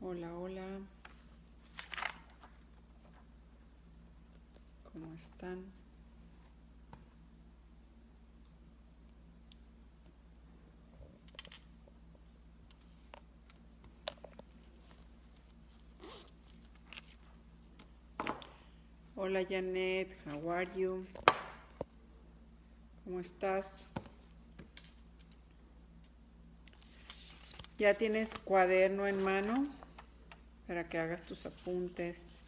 Hola, hola. ¿Cómo están? Hola, Janet. How are you? ¿Cómo estás? ¿Ya tienes cuaderno en mano para que hagas tus apuntes?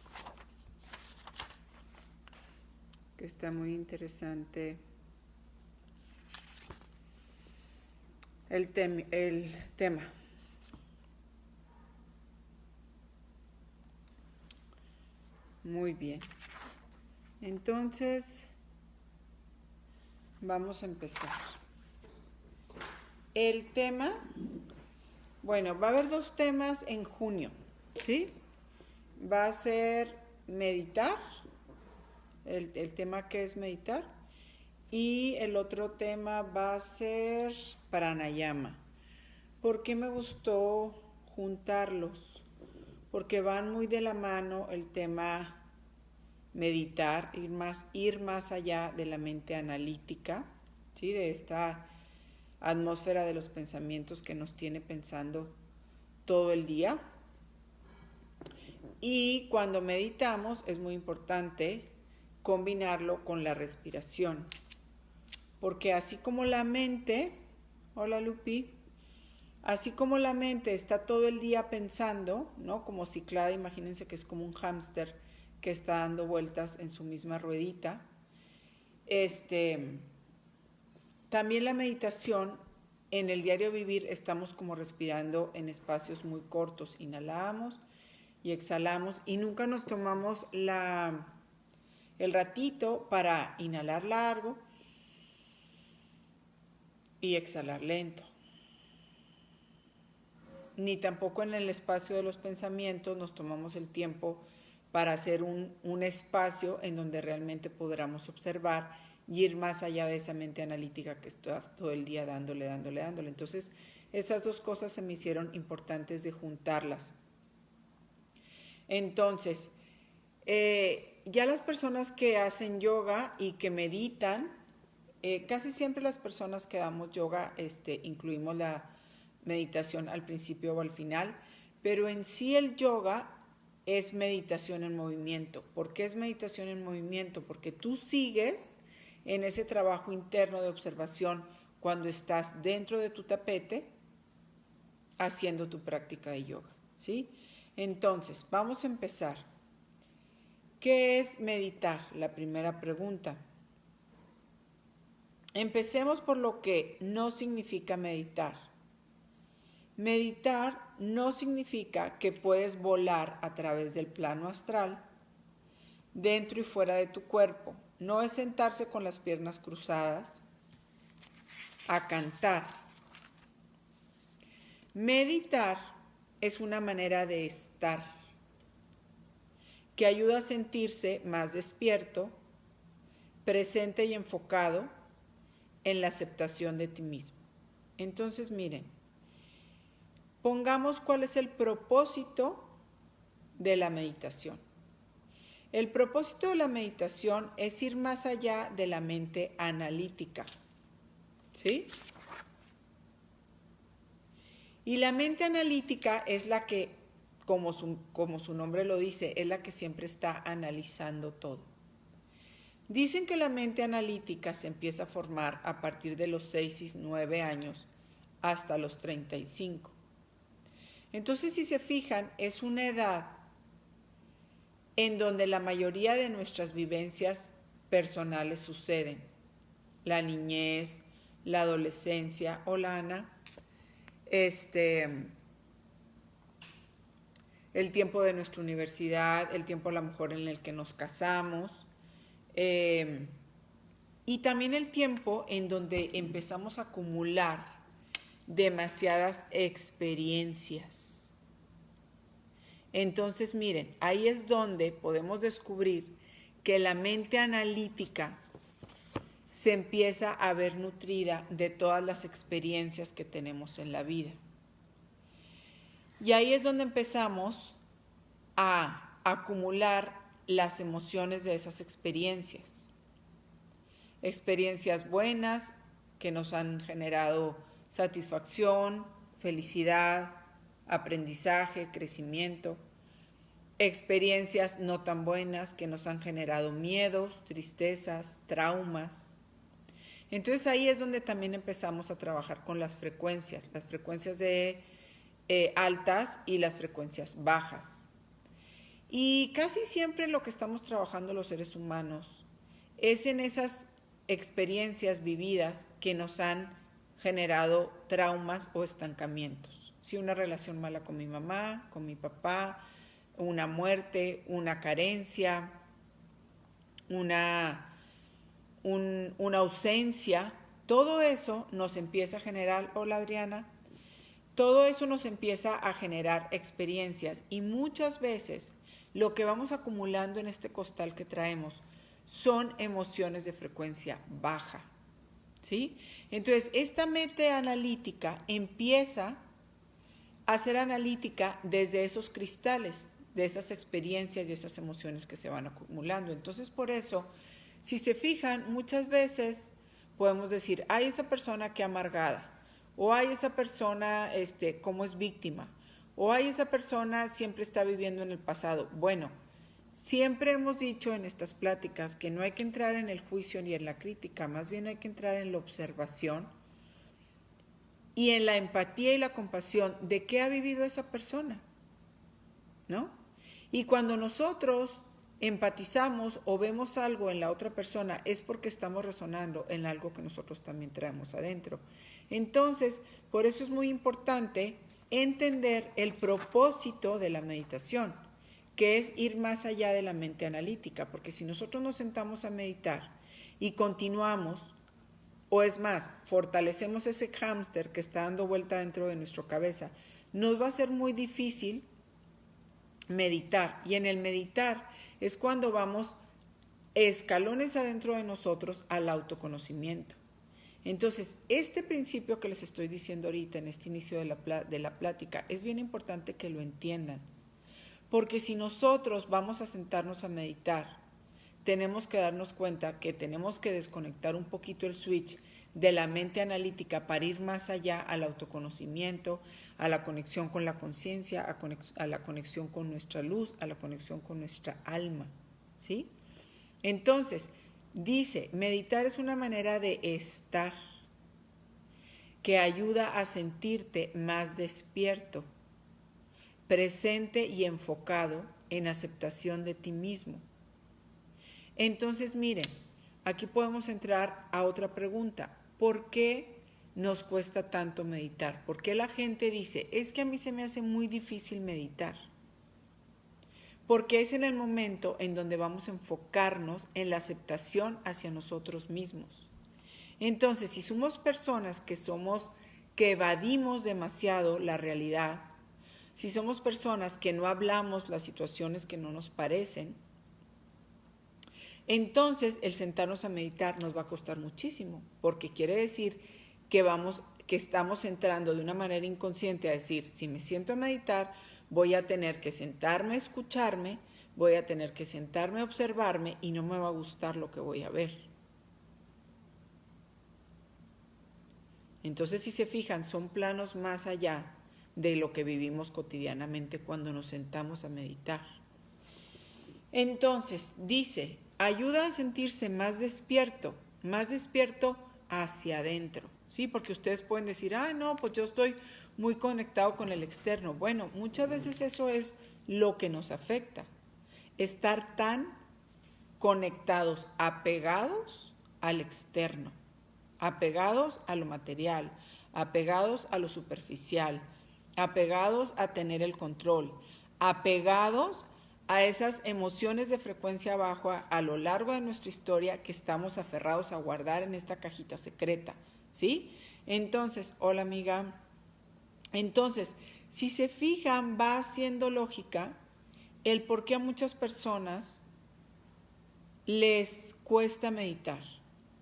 Que está muy interesante el tema. Muy bien. Entonces, vamos a empezar. El tema, bueno, va a haber dos temas en junio, ¿sí? Va a ser meditar, el tema que es meditar, y el otro tema va a ser pranayama. ¿Por qué me gustó juntarlos? Porque van muy de la mano el tema meditar, ir más allá de la mente analítica, ¿sí? De esta atmósfera de los pensamientos que nos tiene pensando todo el día. Y cuando meditamos es muy importante combinarlo con la respiración, porque así como la mente, hola Lupi, así como la mente está todo el día pensando, ¿no? Como ciclada, imagínense que es como un hámster que está dando vueltas en su misma ruedita. También la meditación, en el diario vivir estamos como respirando en espacios muy cortos. Inhalamos y exhalamos y nunca nos tomamos el ratito para inhalar largo y exhalar lento. Ni tampoco en el espacio de los pensamientos nos tomamos el tiempo para hacer un espacio en donde realmente podamos observar y ir más allá de esa mente analítica que estás todo el día dándole. Entonces, esas dos cosas se me hicieron importantes de juntarlas. Entonces, ya las personas que hacen yoga y que meditan, casi siempre las personas que damos yoga incluimos la meditación al principio o al final, pero en sí el yoga es meditación en movimiento. ¿Por qué es meditación en movimiento? Porque tú sigues en ese trabajo interno de observación cuando estás dentro de tu tapete haciendo tu práctica de yoga, ¿sí? Entonces, vamos a empezar. ¿Qué es meditar? La primera pregunta. Empecemos por lo que no significa meditar. Meditar no significa que puedes volar a través del plano astral, dentro y fuera de tu cuerpo. No es sentarse con las piernas cruzadas a cantar. Meditar es una manera de estar que ayuda a sentirse más despierto, presente y enfocado en la aceptación de ti mismo. Entonces, miren, pongamos cuál es el propósito de la meditación. El propósito de la meditación es ir más allá de la mente analítica, ¿sí? Y la mente analítica es la que, como su nombre lo dice, es la que siempre está analizando todo. Dicen que la mente analítica se empieza a formar a partir de los 6 y 9 años hasta los 35. Entonces, si se fijan, es una edad en donde la mayoría de nuestras vivencias personales suceden. La niñez, la adolescencia, hola Ana, el tiempo de nuestra universidad, el tiempo a lo mejor en el que nos casamos, y también el tiempo en donde empezamos a acumular demasiadas experiencias. Entonces, miren, ahí es donde podemos descubrir que la mente analítica se empieza a ver nutrida de todas las experiencias que tenemos en la vida. Y ahí es donde empezamos a acumular las emociones de esas experiencias. Experiencias buenas que nos han generado satisfacción, felicidad, aprendizaje, crecimiento. Experiencias no tan buenas que nos han generado miedos, tristezas, traumas. Entonces ahí es donde también empezamos a trabajar con las frecuencias de altas y las frecuencias bajas. Y casi siempre lo que estamos trabajando los seres humanos es en esas experiencias vividas que nos han generado traumas o estancamientos. Si una relación mala con mi mamá, con mi papá, una muerte, una carencia, una ausencia, todo eso nos empieza a generar, hola Adriana, todo eso nos empieza a generar experiencias y muchas veces lo que vamos acumulando en este costal que traemos son emociones de frecuencia baja, ¿sí? Entonces, esta mente analítica empieza a ser analítica desde esos cristales, de esas experiencias y esas emociones que se van acumulando. Entonces, por eso, si se fijan, muchas veces podemos decir, hay esa persona que amargada, o hay esa persona como es víctima, o hay esa persona siempre está viviendo en el pasado. Bueno, siempre hemos dicho en estas pláticas que no hay que entrar en el juicio ni en la crítica, más bien hay que entrar en la observación y en la empatía y la compasión de qué ha vivido esa persona, ¿no? Y cuando nosotros empatizamos o vemos algo en la otra persona es porque estamos resonando en algo que nosotros también traemos adentro. Entonces, por eso es muy importante entender el propósito de la meditación, que es ir más allá de la mente analítica, porque si nosotros nos sentamos a meditar y continuamos, o es más, fortalecemos ese hámster que está dando vuelta dentro de nuestra cabeza, nos va a ser muy difícil meditar. Y en el meditar es cuando vamos escalones adentro de nosotros al autoconocimiento. Entonces, este principio que les estoy diciendo ahorita en este inicio de la plática es bien importante que lo entiendan. Porque si nosotros vamos a sentarnos a meditar, tenemos que darnos cuenta que tenemos que desconectar un poquito el switch de la mente analítica para ir más allá al autoconocimiento, a la conexión con la conciencia, a la conexión con nuestra luz, a la conexión con nuestra alma, ¿sí? Entonces, dice, meditar es una manera de estar que ayuda a sentirte más despierto, presente y enfocado en aceptación de ti mismo. Entonces, miren, aquí podemos entrar a otra pregunta. ¿Por qué nos cuesta tanto meditar? ¿Por qué la gente dice, es que a mí se me hace muy difícil meditar? Porque es en el momento en donde vamos a enfocarnos en la aceptación hacia nosotros mismos. Entonces, si somos personas que evadimos demasiado la realidad, si somos personas que no hablamos las situaciones que no nos parecen, entonces el sentarnos a meditar nos va a costar muchísimo, porque quiere decir que estamos entrando de una manera inconsciente a decir, si me siento a meditar, voy a tener que sentarme a escucharme, voy a tener que sentarme a observarme y no me va a gustar lo que voy a ver. Entonces, si se fijan, son planos más allá de lo que vivimos cotidianamente cuando nos sentamos a meditar. Entonces, dice, ayuda a sentirse más despierto hacia adentro, ¿sí? Porque ustedes pueden decir, no, pues yo estoy muy conectado con el externo. Bueno, muchas veces eso es lo que nos afecta, estar tan conectados, apegados al externo, apegados a lo material, apegados a lo superficial, apegados a tener el control, apegados a esas emociones de frecuencia baja a lo largo de nuestra historia que estamos aferrados a guardar en esta cajita secreta, ¿sí? Entonces, hola amiga, entonces, si se fijan, va haciendo lógica el por qué a muchas personas les cuesta meditar.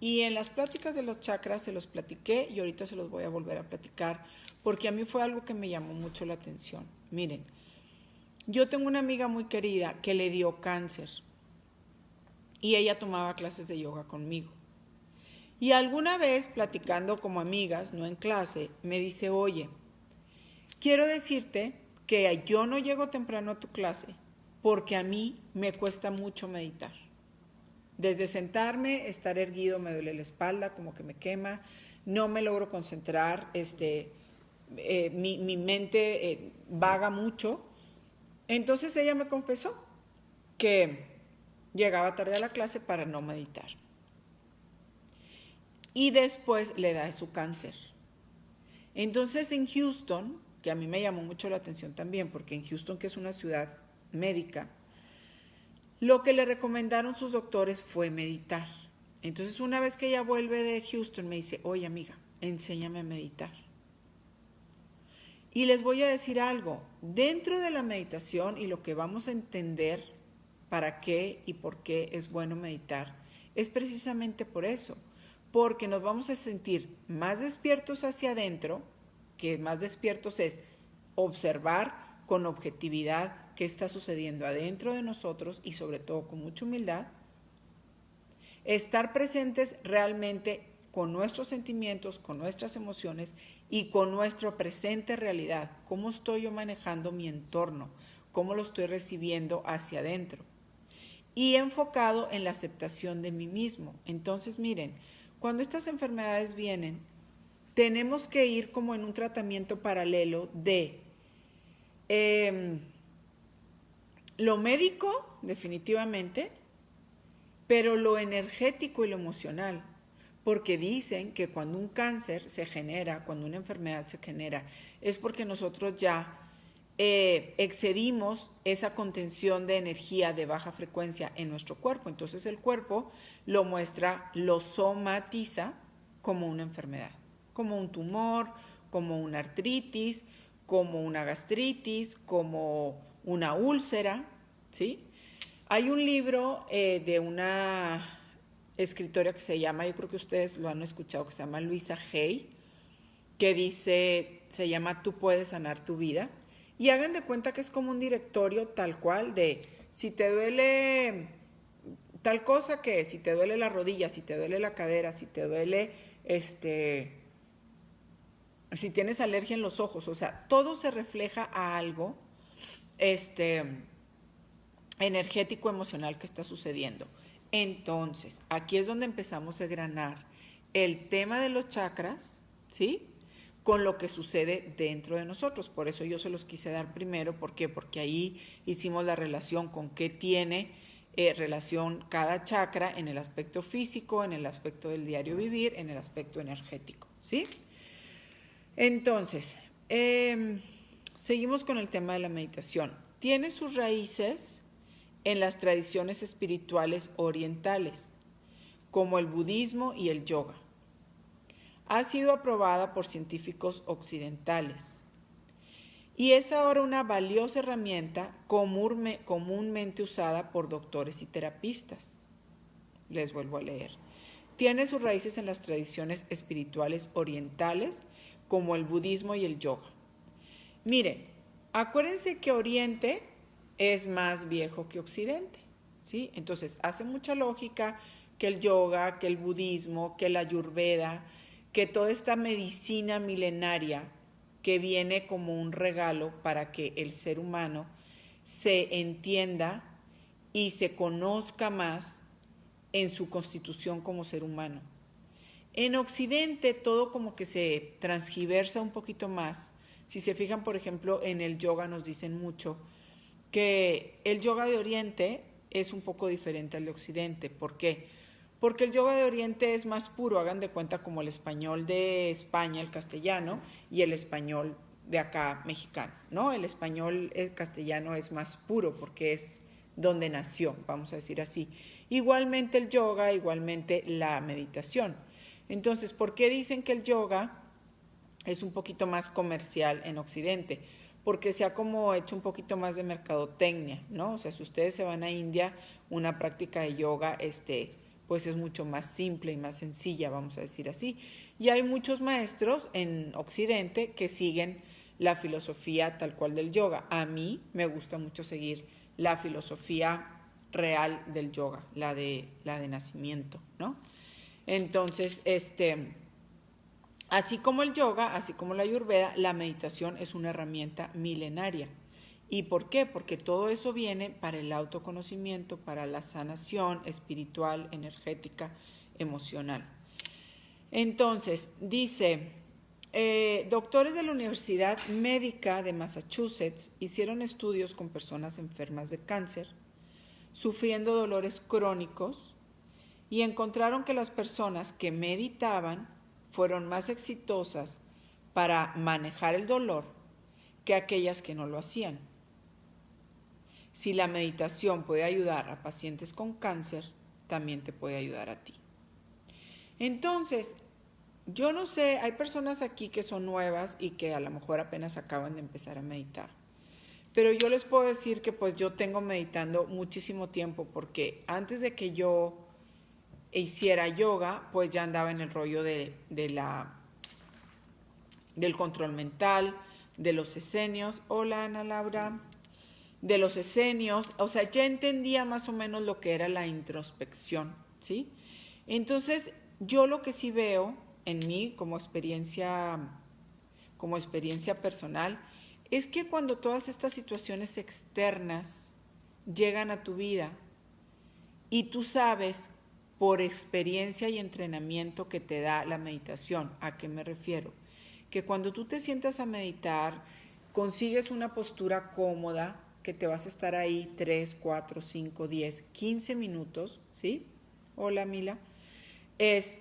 Y en las pláticas de los chakras se los platiqué y ahorita se los voy a volver a platicar porque a mí fue algo que me llamó mucho la atención. Miren, yo tengo una amiga muy querida que le dio cáncer y ella tomaba clases de yoga conmigo. Y alguna vez, platicando como amigas, no en clase, me dice, oye, quiero decirte que yo no llego temprano a tu clase porque a mí me cuesta mucho meditar. Desde sentarme, estar erguido, me duele la espalda, como que me quema, no me logro concentrar, mi mente vaga mucho. Entonces ella me confesó que llegaba tarde a la clase para no meditar. Y después le da su cáncer. Entonces en Houston, que a mí me llamó mucho la atención también, porque en Houston, que es una ciudad médica, lo que le recomendaron sus doctores fue meditar. Entonces una vez que ella vuelve de Houston me dice, oye amiga, enséñame a meditar. Y les voy a decir algo, dentro de la meditación y lo que vamos a entender para qué y por qué es bueno meditar, es precisamente por eso, porque nos vamos a sentir más despiertos hacia adentro, que más despiertos es observar con objetividad qué está sucediendo adentro de nosotros y sobre todo con mucha humildad, estar presentes realmente con nuestros sentimientos, con nuestras emociones y con nuestra presente realidad, cómo estoy yo manejando mi entorno, cómo lo estoy recibiendo hacia adentro y enfocado en la aceptación de mí mismo. Entonces miren, cuando estas enfermedades vienen, tenemos que ir como en un tratamiento paralelo de lo médico, definitivamente, pero lo energético y lo emocional. Porque dicen que cuando un cáncer se genera, cuando una enfermedad se genera, es porque nosotros ya excedimos esa contención de energía de baja frecuencia en nuestro cuerpo. Entonces el cuerpo lo muestra, lo somatiza como una enfermedad, como un tumor, como una artritis, como una gastritis, como una úlcera, ¿sí? Hay un libro de una escritora que se llama, yo creo que ustedes lo han escuchado, que se llama Louisa Hay, que dice, se llama Tú puedes sanar tu vida. Y hagan de cuenta que es como un directorio tal cual de si te duele tal cosa, que si te duele la rodilla, si te duele la cadera, si te duele si tienes alergia en los ojos, o sea, todo se refleja a algo energético, emocional que está sucediendo. Entonces, aquí es donde empezamos a granar el tema de los chakras, ¿sí? Con lo que sucede dentro de nosotros. Por eso yo se los quise dar primero. ¿Por qué? Porque ahí hicimos la relación con qué tiene relación cada chakra en el aspecto físico, en el aspecto del diario vivir, en el aspecto energético, ¿sí? Entonces, seguimos con el tema de la meditación. Tiene sus raíces en las tradiciones espirituales orientales, como el budismo y el yoga. Ha sido aprobada por científicos occidentales y es ahora una valiosa herramienta comúnmente usada por doctores y terapistas. Les vuelvo a leer. Tiene sus raíces en las tradiciones espirituales orientales, como el budismo y el yoga. Miren, acuérdense que Oriente es más viejo que Occidente, ¿sí? Entonces, hace mucha lógica que el yoga, que el budismo, que la ayurveda, que toda esta medicina milenaria que viene como un regalo para que el ser humano se entienda y se conozca más en su constitución como ser humano. En Occidente todo como que se transgiversa un poquito más. Si se fijan, por ejemplo, en el yoga nos dicen mucho que el yoga de Oriente es un poco diferente al de Occidente. ¿Por qué? Porque el yoga de Oriente es más puro, hagan de cuenta como el español de España, el castellano, y el español de acá, mexicano, ¿no? El español castellano es más puro porque es donde nació, vamos a decir así. Igualmente el yoga, igualmente la meditación. Entonces, ¿por qué dicen que el yoga es un poquito más comercial en Occidente? Porque se ha como hecho un poquito más de mercadotecnia, ¿no? O sea, si ustedes se van a India, una práctica de yoga, pues es mucho más simple y más sencilla, vamos a decir así. Y hay muchos maestros en Occidente que siguen la filosofía tal cual del yoga. A mí me gusta mucho seguir la filosofía real del yoga, la de nacimiento, ¿no? Entonces, así como el yoga, así como la ayurveda, la meditación es una herramienta milenaria. ¿Y por qué? Porque todo eso viene para el autoconocimiento, para la sanación espiritual, energética, emocional. Entonces, dice, doctores de la Universidad Médica de Massachusetts hicieron estudios con personas enfermas de cáncer, sufriendo dolores crónicos, y encontraron que las personas que meditaban fueron más exitosas para manejar el dolor que aquellas que no lo hacían. Si la meditación puede ayudar a pacientes con cáncer, también te puede ayudar a ti. Entonces, yo no sé, hay personas aquí que son nuevas y que a lo mejor apenas acaban de empezar a meditar. Pero yo les puedo decir que pues yo tengo meditando muchísimo tiempo, porque antes de que yo hiciera yoga, pues ya andaba en el rollo del control mental, de los esenios. Hola, Ana Laura. De los esenios, o sea, ya entendía más o menos lo que era la introspección, ¿sí? Entonces, yo lo que sí veo en mí como experiencia personal es que cuando todas estas situaciones externas llegan a tu vida y tú sabes por experiencia y entrenamiento que te da la meditación, ¿a qué me refiero? Que cuando tú te sientas a meditar, consigues una postura cómoda, que te vas a estar ahí 3, 4, 5, 10, 15 minutos, ¿sí? Hola, Mila. Es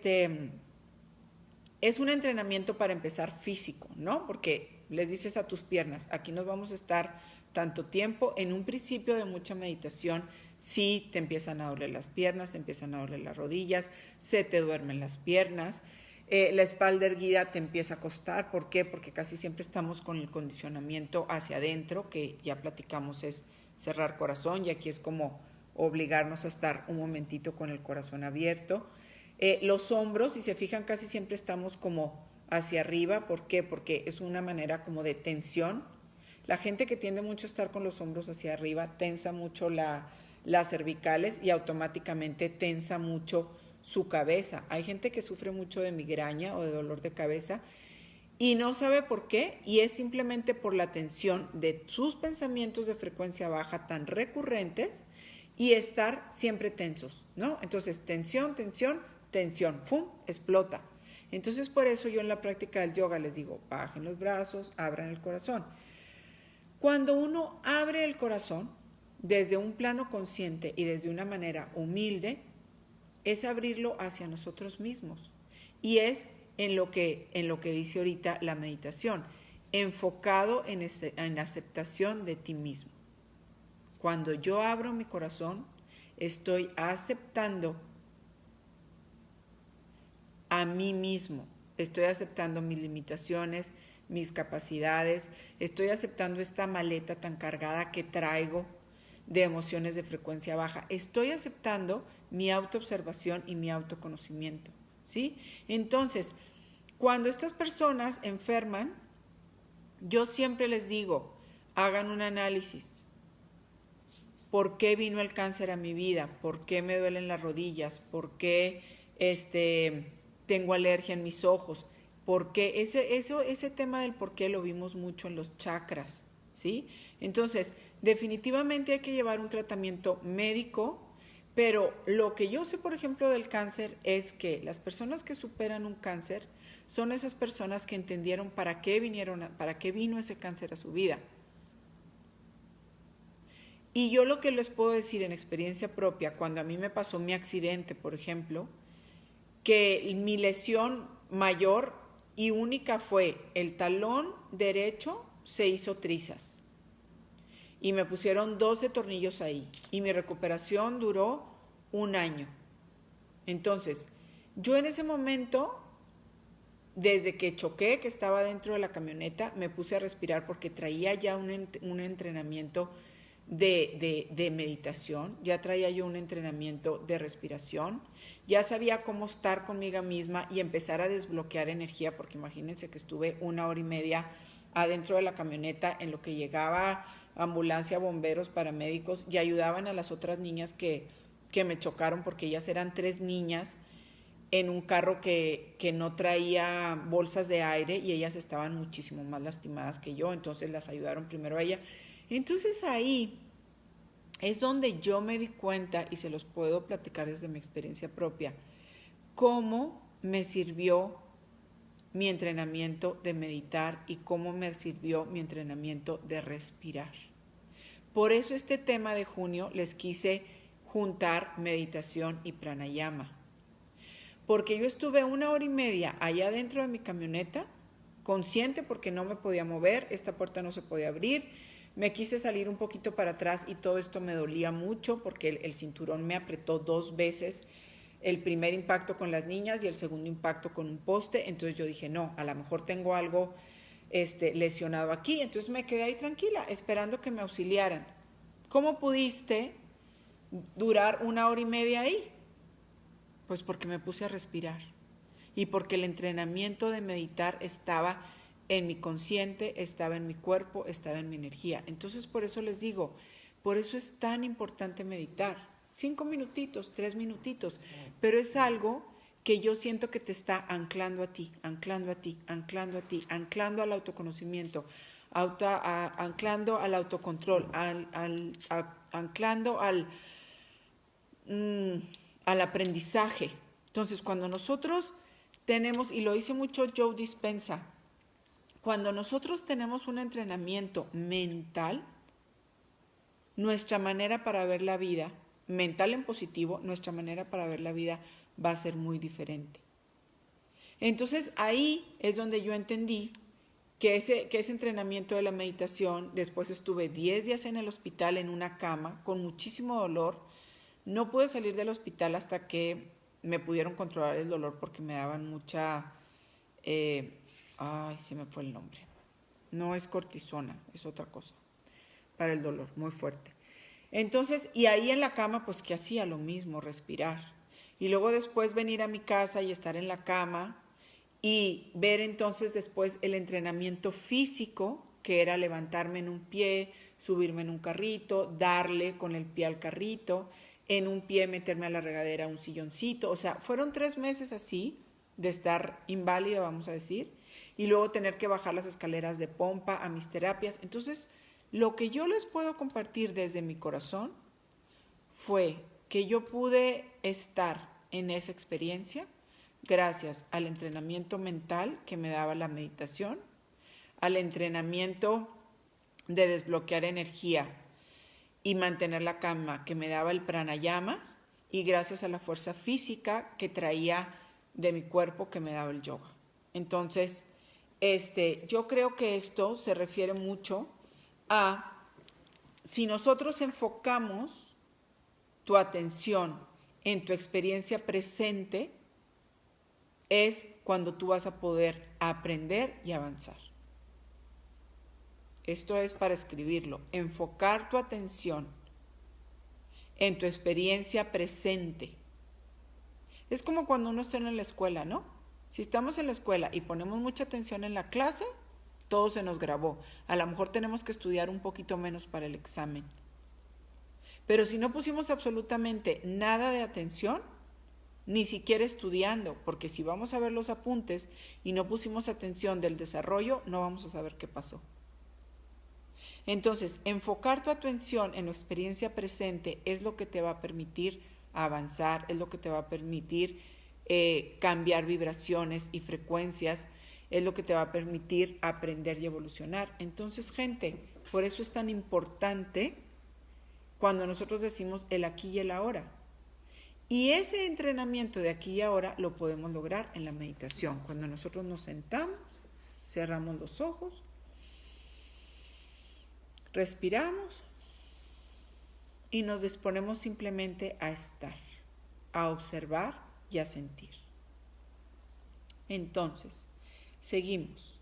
un entrenamiento para empezar físico, ¿no? Porque les dices a tus piernas, aquí nos vamos a estar tanto tiempo. En un principio de mucha meditación, sí te empiezan a doler las piernas, te empiezan a doler las rodillas, se te duermen las piernas. La espalda erguida te empieza a costar. ¿Por qué? Porque casi siempre estamos con el condicionamiento hacia adentro, que ya platicamos es cerrar corazón, y aquí es como obligarnos a estar un momentito con el corazón abierto. Los hombros, si se fijan, casi siempre estamos como hacia arriba. ¿Por qué? Porque es una manera como de tensión. La gente que tiende mucho a estar con los hombros hacia arriba tensa mucho las cervicales y automáticamente tensa mucho su cabeza. Hay gente que sufre mucho de migraña o de dolor de cabeza y no sabe por qué, y es simplemente por la tensión de sus pensamientos de frecuencia baja tan recurrentes y estar siempre tensos, ¿no? Entonces, tensión, tensión, tensión, ¡fum!, explota. Entonces, por eso yo en la práctica del yoga les digo, bajen los brazos, abran el corazón. Cuando uno abre el corazón desde un plano consciente y desde una manera humilde, es abrirlo hacia nosotros mismos. Y es en lo que dice ahorita la meditación, enfocado en aceptación de ti mismo. Cuando yo abro mi corazón, estoy aceptando a mí mismo, estoy aceptando mis limitaciones, mis capacidades, estoy aceptando esta maleta tan cargada que traigo de emociones de frecuencia baja. Estoy aceptando mi autoobservación y mi autoconocimiento, ¿sí? Entonces, cuando estas personas enferman, yo siempre les digo, hagan un análisis. ¿Por qué vino el cáncer a mi vida? ¿Por qué me duelen las rodillas? ¿Por qué tengo alergia en mis ojos? Porque ese tema del por qué lo vimos mucho en los chakras, ¿sí? Entonces, definitivamente hay que llevar un tratamiento médico, pero lo que yo sé, por ejemplo, del cáncer es que las personas que superan un cáncer son esas personas que entendieron para qué vino ese cáncer a su vida. Y yo lo que les puedo decir en experiencia propia, cuando a mí me pasó mi accidente, por ejemplo, que mi lesión mayor y única fue el talón derecho se hizo trizas y me pusieron 12 tornillos ahí y mi recuperación duró 1 año. Entonces, yo en ese momento, desde que choqué, que estaba dentro de la camioneta, me puse a respirar porque traía ya un entrenamiento de meditación, ya traía yo un entrenamiento de respiración, ya sabía cómo estar conmigo misma y empezar a desbloquear energía, porque imagínense que estuve 1 hora y media adentro de la camioneta en lo que llegaba ambulancia, bomberos, paramédicos y ayudaban a las otras niñas que me chocaron, porque ellas eran 3 niñas en un carro que no traía bolsas de aire y ellas estaban muchísimo más lastimadas que yo, entonces las ayudaron primero a ella. Entonces ahí es donde yo me di cuenta, y se los puedo platicar desde mi experiencia propia, cómo me sirvió mi entrenamiento de meditar y cómo me sirvió mi entrenamiento de respirar. Por eso este tema de junio les quise juntar meditación y pranayama. Porque yo estuve 1 hora y media allá dentro de mi camioneta, consciente porque no me podía mover, esta puerta no se podía abrir, me quise salir un poquito para atrás y todo esto me dolía mucho porque el cinturón me apretó 2 veces, el primer impacto con las niñas y el segundo impacto con un poste, entonces yo dije, no, a lo mejor tengo algo lesionado aquí, entonces me quedé ahí tranquila, esperando que me auxiliaran. ¿Cómo pudiste durar 1 hora y media ahí? Pues porque me puse a respirar y porque el entrenamiento de meditar estaba en mi consciente, estaba en mi cuerpo, estaba en mi energía. Entonces por eso les digo, por eso es tan importante meditar. 5 minutitos, 3 minutitos, pero es algo que yo siento que te está anclando a ti, anclando a ti, anclando a ti, anclando al autoconocimiento, anclando al autocontrol, anclando al aprendizaje. Entonces, cuando nosotros tenemos, y lo dice mucho Joe Dispenza, cuando nosotros tenemos un entrenamiento mental, nuestra manera para ver la vida, mental en positivo, nuestra manera para ver la vida va a ser muy diferente. Entonces, ahí es donde yo entendí que ese entrenamiento de la meditación, después estuve 10 días en el hospital en una cama con muchísimo dolor. No pude salir del hospital hasta que me pudieron controlar el dolor porque me daban mucha... se me fue el nombre. No es cortisona, es otra cosa. Para el dolor, muy fuerte. Entonces, y ahí en la cama, pues que hacía lo mismo, respirar. Y luego después venir a mi casa y estar en la cama y ver entonces después el entrenamiento físico, que era levantarme en un pie, subirme en un carrito, darle con el pie al carrito, en un pie meterme a la regadera, un silloncito. O sea, fueron 3 meses así, de estar inválida, vamos a decir, y luego tener que bajar las escaleras de pompa a mis terapias. Entonces, lo que yo les puedo compartir desde mi corazón fue que yo pude estar en esa experiencia gracias al entrenamiento mental que me daba la meditación, al entrenamiento de desbloquear energía y mantener la calma que me daba el pranayama, y gracias a la fuerza física que traía de mi cuerpo que me daba el yoga. Entonces, yo creo que esto se refiere mucho a si nosotros enfocamos tu atención en tu experiencia presente, es cuando tú vas a poder aprender y avanzar. Esto es para escribirlo. Enfocar tu atención en tu experiencia presente. Es como cuando uno está en la escuela, ¿no? Si estamos en la escuela y ponemos mucha atención en la clase, todo se nos grabó. A lo mejor tenemos que estudiar un poquito menos para el examen. Pero si no pusimos absolutamente nada de atención, ni siquiera estudiando, porque si vamos a ver los apuntes y no pusimos atención del desarrollo, no vamos a saber qué pasó. Entonces, enfocar tu atención en la experiencia presente es lo que te va a permitir avanzar, es lo que te va a permitir cambiar vibraciones y frecuencias, es lo que te va a permitir aprender y evolucionar. Entonces, gente, por eso es tan importante cuando nosotros decimos el aquí y el ahora. Y ese entrenamiento de aquí y ahora lo podemos lograr en la meditación. Cuando nosotros nos sentamos, cerramos los ojos, respiramos y nos disponemos simplemente a estar, a observar y a sentir. Entonces, seguimos.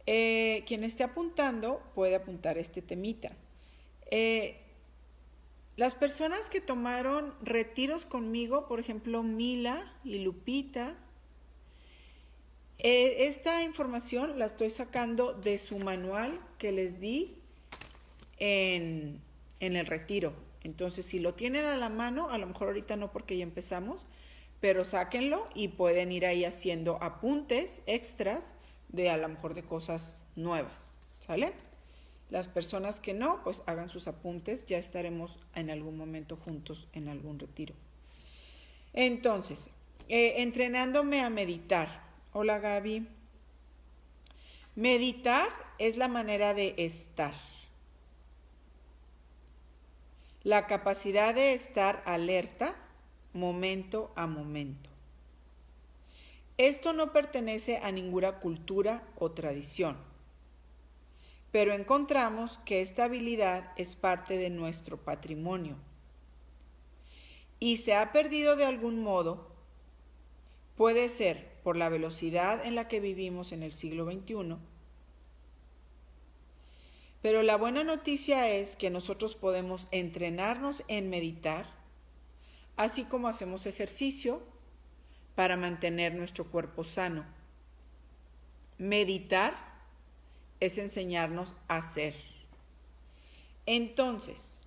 Quien esté apuntando puede apuntar este temita. Las personas que tomaron retiros conmigo, por ejemplo, Mila y Lupita, esta información la estoy sacando de su manual que les di en el retiro. Entonces, si lo tienen a la mano, a lo mejor ahorita no porque ya empezamos, pero sáquenlo y pueden ir ahí haciendo apuntes extras de a lo mejor de cosas nuevas, ¿sale? Las personas que no, pues hagan sus apuntes, ya estaremos en algún momento juntos en algún retiro. Entonces, entrenándome a meditar. Hola Gaby. Meditar es la manera de estar. La capacidad de estar alerta momento a momento. Esto no pertenece a ninguna cultura o tradición, pero encontramos que esta habilidad es parte de nuestro patrimonio y se ha perdido de algún modo. Puede ser por la velocidad en la que vivimos en el siglo XXI, pero la buena noticia es que nosotros podemos entrenarnos en meditar, así como hacemos ejercicio para mantener nuestro cuerpo sano. Meditar es enseñarnos a ser. Entonces,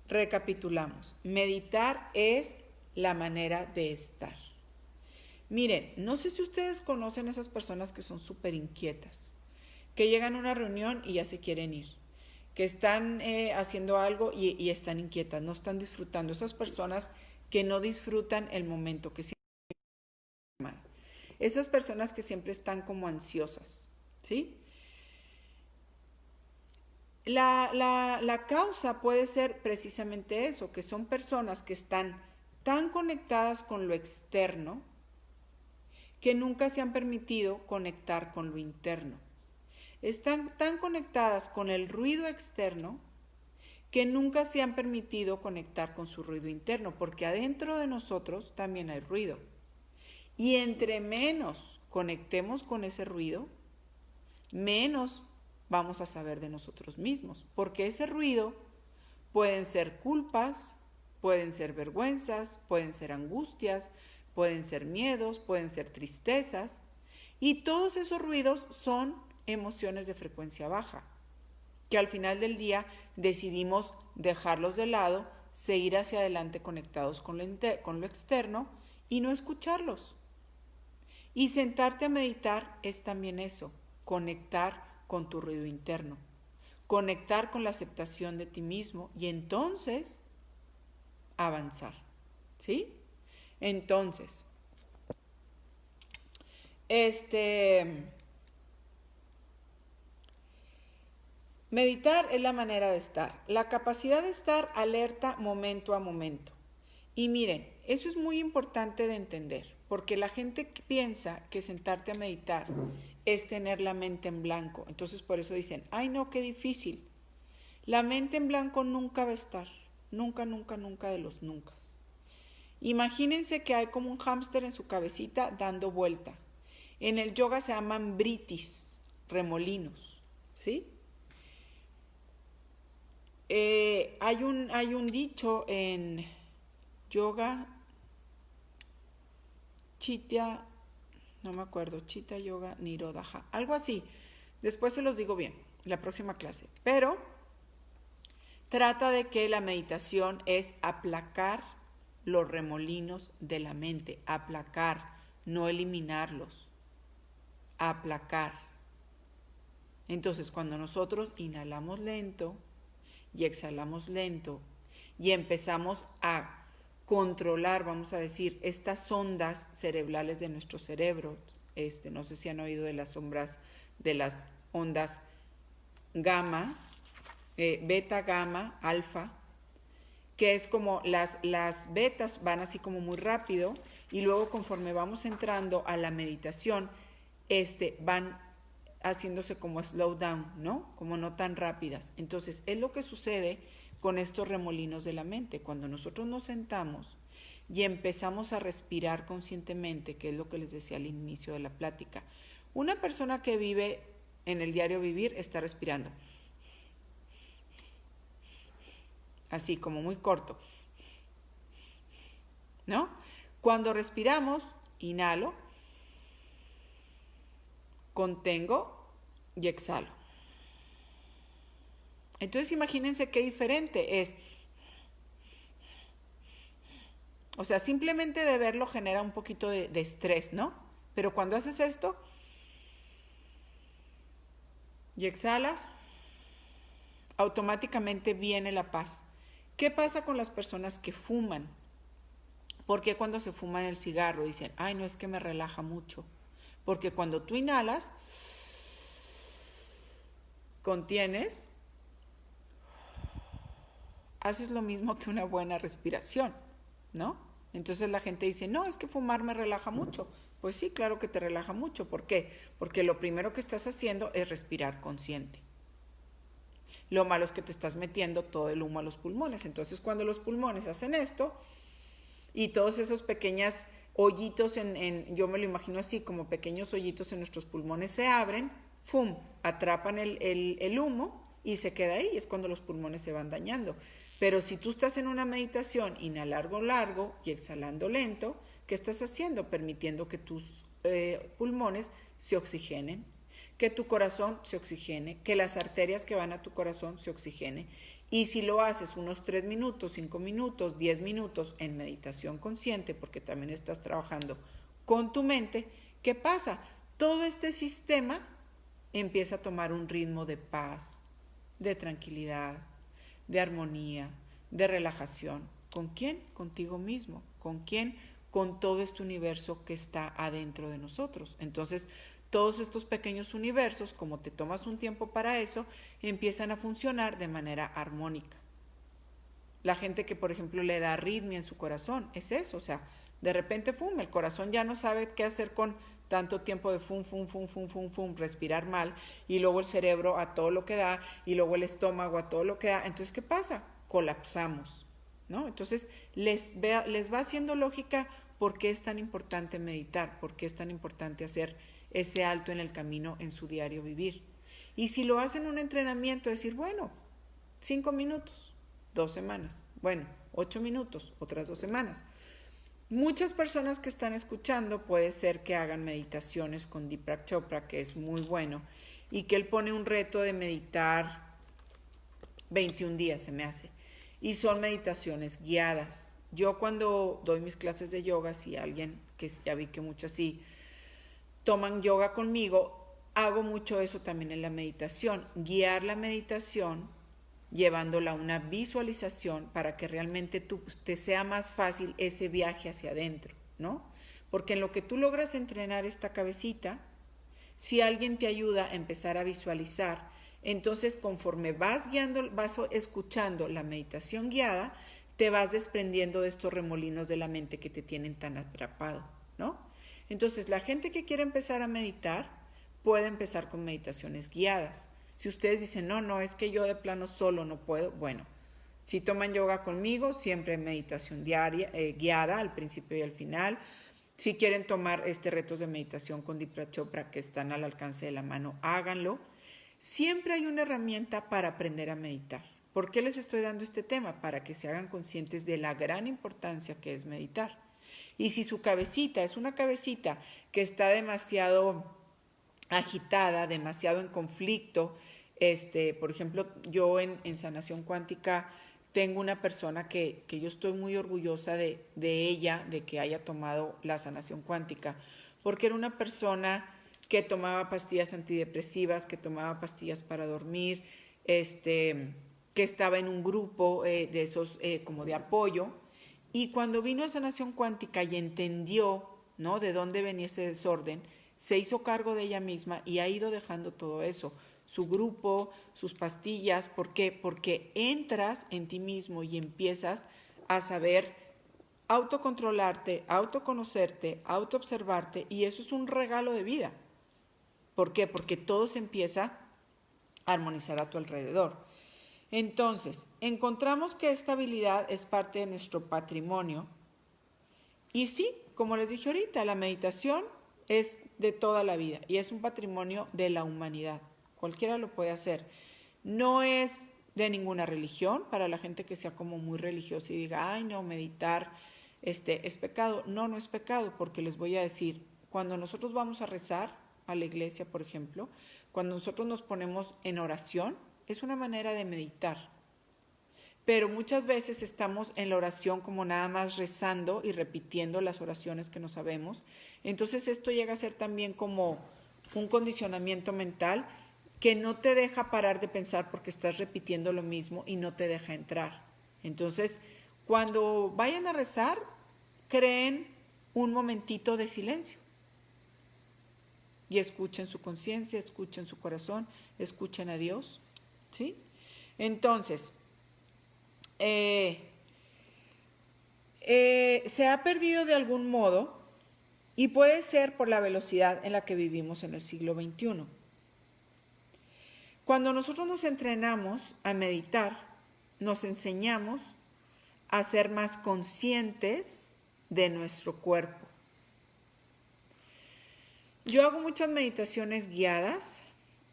recapitulamos. Meditar es la manera de estar. Miren, no sé si ustedes conocen a esas personas que son súper inquietas, que llegan a una reunión y ya se quieren ir, que están haciendo algo y están inquietas, no están disfrutando. Esas personas que no disfrutan el momento, que siempre esas personas que siempre están como ansiosas, ¿sí? La causa puede ser precisamente eso, que son personas que están tan conectadas con lo externo que nunca se han permitido conectar con lo interno. Están tan conectadas con el ruido externo que nunca se han permitido conectar con su ruido interno, porque adentro de nosotros también hay ruido. Y entre menos conectemos con ese ruido, menos vamos a saber de nosotros mismos, porque ese ruido pueden ser culpas, pueden ser vergüenzas, pueden ser angustias, pueden ser miedos, pueden ser tristezas, y todos esos ruidos son emociones de frecuencia baja, que al final del día decidimos dejarlos de lado, seguir hacia adelante conectados con lo externo y no escucharlos. Y sentarte a meditar es también eso, conectar con tu ruido interno, conectar con la aceptación de ti mismo y entonces avanzar, ¿sí? Entonces, meditar es la manera de estar, la capacidad de estar alerta momento a momento. Y miren, eso es muy importante de entender, porque la gente piensa que sentarte a meditar es tener la mente en blanco. Entonces por eso dicen, ay no, qué difícil. La mente en blanco nunca va a estar, nunca, nunca, nunca de los nunca. Imagínense que hay como un hámster en su cabecita dando vuelta. En el yoga se llaman britis, remolinos, ¿sí? Hay un dicho en yoga, Chitya, no me acuerdo, Chitta Yoga Nirodha, algo así. Después se los digo bien, la próxima clase. Pero trata de que la meditación es aplacar los remolinos de la mente, aplacar, no eliminarlos, aplacar. Entonces, cuando nosotros inhalamos lento y exhalamos lento y empezamos a controlar, vamos a decir, estas ondas cerebrales de nuestro cerebro, no sé si han oído de las ondas gamma, beta, gamma, alfa, que es como las betas van así como muy rápido y luego conforme vamos entrando a la meditación, van haciéndose como slow down, ¿no? Como no tan rápidas. Entonces, es lo que sucede con estos remolinos de la mente. Cuando nosotros nos sentamos y empezamos a respirar conscientemente, que es lo que les decía al inicio de la plática, una persona que vive en el diario vivir está respirando así como muy corto, ¿no? Cuando respiramos, inhalo, contengo y exhalo. Entonces imagínense qué diferente es. O sea, simplemente de verlo genera un poquito de estrés, ¿no? Pero cuando haces esto y exhalas, automáticamente viene la paz. ¿Qué pasa con las personas que fuman? Porque cuando se fuman el cigarro dicen, ay, no, es que me relaja mucho. Porque cuando tú inhalas, contienes, haces lo mismo que una buena respiración, ¿no? Entonces la gente dice, no, es que fumar me relaja mucho. Pues sí, claro que te relaja mucho. ¿Por qué? Porque lo primero que estás haciendo es respirar consciente. Lo malo es que te estás metiendo todo el humo a los pulmones. Entonces cuando los pulmones hacen esto y todos esos pequeños hoyitos, yo me lo imagino así, como pequeños hoyitos en nuestros pulmones se abren, ¡fum!, atrapan el humo y se queda ahí. Es cuando los pulmones se van dañando. Pero si tú estás en una meditación, inhalando largo y exhalando lento, ¿qué estás haciendo? Permitiendo que tus pulmones se oxigenen, que tu corazón se oxigene, que las arterias que van a tu corazón se oxigenen. Y si lo haces unos 3 minutos, 5 minutos, 10 minutos en meditación consciente, porque también estás trabajando con tu mente, ¿qué pasa? Todo este sistema empieza a tomar un ritmo de paz, de tranquilidad, de armonía, de relajación. ¿Con quién? Contigo mismo. ¿Con quién? Con todo este universo que está adentro de nosotros. Entonces, todos estos pequeños universos, como te tomas un tiempo para eso, empiezan a funcionar de manera armónica. La gente que, por ejemplo, le da arritmia en su corazón, es eso, o sea, de repente, fum, el corazón ya no sabe qué hacer con tanto tiempo de fum, fum, fum, fum, fum, fum, respirar mal, y luego el cerebro a todo lo que da, y luego el estómago a todo lo que da. Entonces, ¿qué pasa? Colapsamos, ¿no? Entonces, les va haciendo lógica por qué es tan importante meditar, por qué es tan importante hacer ese alto en el camino en su diario vivir. Y si lo hacen un entrenamiento, decir, bueno, 5 minutos, 2 semanas, bueno, 8 minutos, otras 2 semanas. Muchas personas que están escuchando puede ser que hagan meditaciones con Deepak Chopra, que es muy bueno, y que él pone un reto de meditar 21 días, se me hace, y son meditaciones guiadas. Yo cuando doy mis clases de yoga, si alguien, que ya vi que muchas sí toman yoga conmigo, hago mucho eso también en la meditación, guiar la meditación llevándola a una visualización para que realmente te sea más fácil ese viaje hacia adentro, ¿no? Porque en lo que tú logras entrenar esta cabecita, si alguien te ayuda a empezar a visualizar, entonces conforme vas guiando, vas escuchando la meditación guiada, te vas desprendiendo de estos remolinos de la mente que te tienen tan atrapado, ¿no? Entonces, la gente que quiere empezar a meditar puede empezar con meditaciones guiadas. Si ustedes dicen, no, es que yo de plano solo no puedo, bueno, si toman yoga conmigo, siempre meditación diaria, guiada al principio y al final. Si quieren tomar retos de meditación con Deepak Chopra que están al alcance de la mano, háganlo. Siempre hay una herramienta para aprender a meditar. ¿Por qué les estoy dando este tema? Para que se hagan conscientes de la gran importancia que es meditar. Y si su cabecita es una cabecita que está demasiado agitada, demasiado en conflicto, por ejemplo, yo en sanación cuántica tengo una persona que yo estoy muy orgullosa de ella, de que haya tomado la sanación cuántica, porque era una persona que tomaba pastillas antidepresivas, que tomaba pastillas para dormir, que estaba en un grupo de esos como de apoyo, y cuando vino a sanación cuántica y entendió, ¿no?, de dónde venía ese desorden, se hizo cargo de ella misma y ha ido dejando todo eso, su grupo, sus pastillas. ¿Por qué? Porque entras en ti mismo y empiezas a saber autocontrolarte, autoconocerte, autoobservarte, y eso es un regalo de vida. ¿Por qué? Porque todo se empieza a armonizar a tu alrededor. Entonces, encontramos que esta habilidad es parte de nuestro patrimonio. Y sí, como les dije ahorita, la meditación es de toda la vida y es un patrimonio de la humanidad. Cualquiera lo puede hacer. No es de ninguna religión, para la gente que sea como muy religiosa y diga, ay no, meditar es pecado. No, no es pecado, porque les voy a decir, cuando nosotros vamos a rezar a la iglesia, por ejemplo, cuando nosotros nos ponemos en oración, es una manera de meditar. Pero muchas veces estamos en la oración como nada más rezando y repitiendo las oraciones que no sabemos. Entonces esto llega a ser también como un condicionamiento mental que no te deja parar de pensar porque estás repitiendo lo mismo y no te deja entrar. Entonces, cuando vayan a rezar, creen un momentito de silencio y escuchen su conciencia, escuchen su corazón, escuchen a Dios, ¿sí? Entonces, se ha perdido de algún modo y puede ser por la velocidad en la que vivimos en el siglo XXI. Cuando nosotros nos entrenamos a meditar, nos enseñamos a ser más conscientes de nuestro cuerpo. Yo hago muchas meditaciones guiadas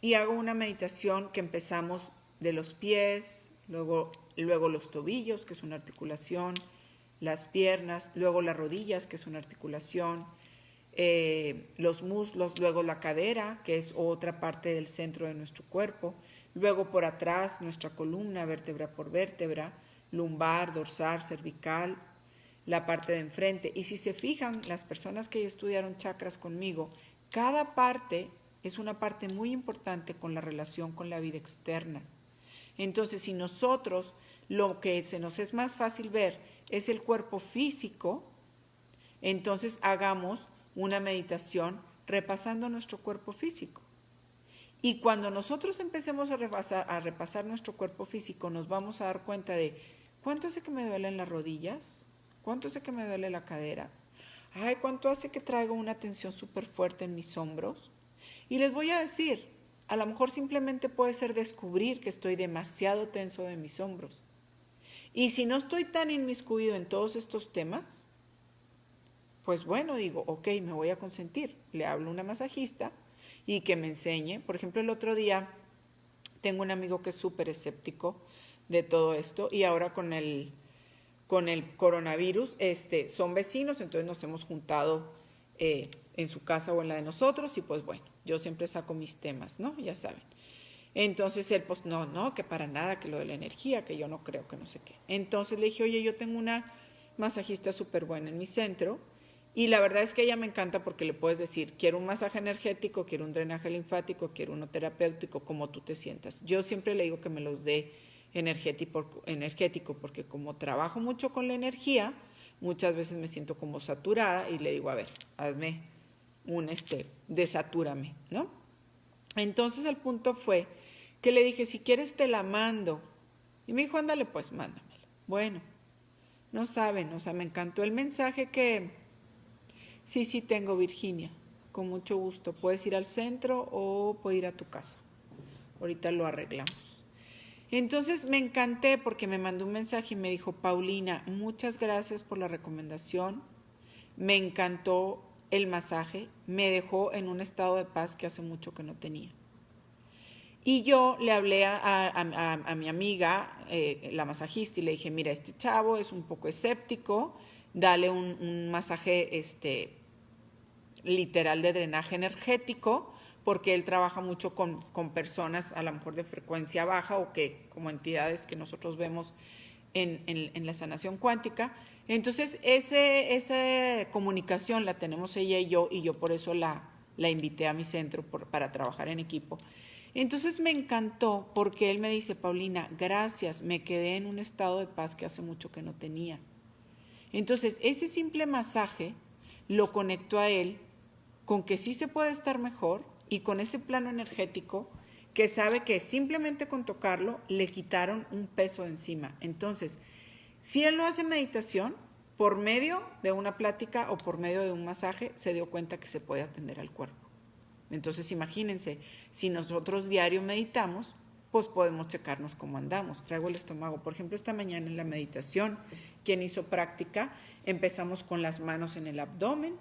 y hago una meditación que empezamos de los pies, luego los tobillos, que es una articulación, las piernas, luego las rodillas, que es una articulación, los muslos, luego la cadera, que es otra parte del centro de nuestro cuerpo, luego por atrás nuestra columna, vértebra por vértebra, lumbar, dorsal, cervical, la parte de enfrente. Y si se fijan, las personas que ya estudiaron chakras conmigo, cada parte es una parte muy importante con la relación con la vida externa. Entonces, si nosotros lo que se nos es más fácil ver es el cuerpo físico, entonces hagamos una meditación repasando nuestro cuerpo físico. Y cuando nosotros empecemos a repasar nuestro cuerpo físico, nos vamos a dar cuenta de cuánto hace que me duelen las rodillas, cuánto hace que me duele la cadera, ay, cuánto hace que traigo una tensión súper fuerte en mis hombros. Y les voy a decir, a lo mejor simplemente puede ser descubrir que estoy demasiado tenso de mis hombros. Y si no estoy tan inmiscuido en todos estos temas, pues bueno, digo, ok, me voy a consentir. Le hablo a una masajista y que me enseñe. Por ejemplo, el otro día tengo un amigo que es súper escéptico de todo esto y ahora con el coronavirus, son vecinos, entonces nos hemos juntado en su casa o en la de nosotros y pues bueno, yo siempre saco mis temas, ¿no? Ya saben. Entonces él pues no, que para nada, que lo de la energía, que yo no creo, que no sé qué. Entonces le dije, oye, yo tengo una masajista súper buena en mi centro y la verdad es que ella me encanta porque le puedes decir, quiero un masaje energético, quiero un drenaje linfático, quiero uno terapéutico, como tú te sientas. Yo siempre le digo que me los dé energético porque como trabajo mucho con la energía, muchas veces me siento como saturada y le digo, a ver, hazme un desatúrame, ¿no? Entonces el punto fue que le dije, si quieres te la mando. Y me dijo, ándale pues, mándamela. Bueno, no saben, o sea, me encantó el mensaje que sí tengo, Virginia, con mucho gusto. Puedes ir al centro o puedes ir a tu casa. Ahorita lo arreglamos. Entonces me encanté porque me mandó un mensaje y me dijo, Paulina, muchas gracias por la recomendación. Me encantó el masaje, me dejó en un estado de paz que hace mucho que no tenía. Y yo le hablé a mi amiga, la masajista, y le dije, mira, este chavo es un poco escéptico, dale un masaje literal de drenaje energético, porque él trabaja mucho con personas a lo mejor de frecuencia baja o que como entidades que nosotros vemos en la sanación cuántica. Entonces, esa comunicación la tenemos ella y yo por eso la invité a mi centro para trabajar en equipo. Entonces me encantó porque él me dice, Paulina, gracias, me quedé en un estado de paz que hace mucho que no tenía. Entonces, ese simple masaje lo conectó a él con que sí se puede estar mejor y con ese plano energético que sabe que simplemente con tocarlo le quitaron un peso de encima. Entonces, si él no hace meditación, por medio de una plática o por medio de un masaje, se dio cuenta que se puede atender al cuerpo. Entonces, imagínense, si nosotros diario meditamos, pues podemos checarnos cómo andamos. Traigo el estómago. Por ejemplo, esta mañana en la meditación, quien hizo práctica, empezamos con las manos en el abdomen,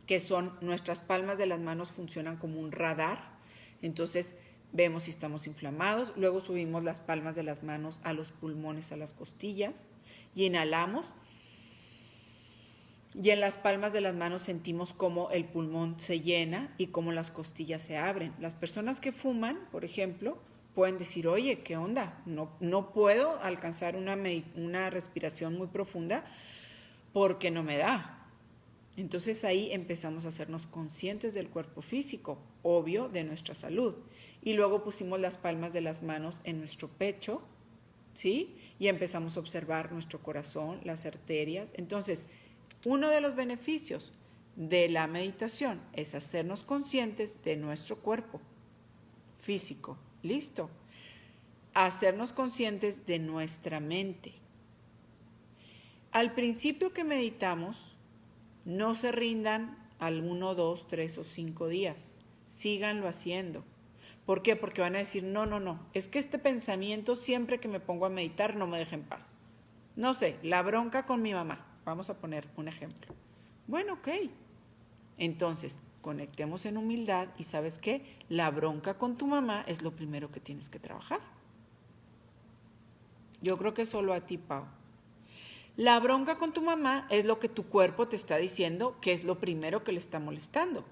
que son nuestras palmas de las manos funcionan como un radar. Entonces, vemos si estamos inflamados, luego subimos las palmas de las manos a los pulmones, a las costillas, y inhalamos. Y en las palmas de las manos sentimos cómo el pulmón se llena y cómo las costillas se abren. Las personas que fuman, por ejemplo, pueden decir, oye, ¿qué onda? No puedo alcanzar una respiración muy profunda porque no me da. Entonces ahí empezamos a hacernos conscientes del cuerpo físico, obvio, de nuestra salud. Y luego pusimos las palmas de las manos en nuestro pecho, ¿sí? Y empezamos a observar nuestro corazón, las arterias. Entonces, uno de los beneficios de la meditación es hacernos conscientes de nuestro cuerpo físico. ¿Listo? Hacernos conscientes de nuestra mente. Al principio que meditamos, no se rindan al 1, 2, 3 o 5 días. Síganlo haciendo. ¿Por qué? Porque van a decir, no, es que este pensamiento siempre que me pongo a meditar no me deja en paz. No sé, la bronca con mi mamá. Vamos a poner un ejemplo. Bueno, ok. Entonces, conectemos en humildad y ¿sabes qué? La bronca con tu mamá es lo primero que tienes que trabajar. Yo creo que solo a ti, Pau. La bronca con tu mamá es lo que tu cuerpo te está diciendo que es lo primero que le está molestando.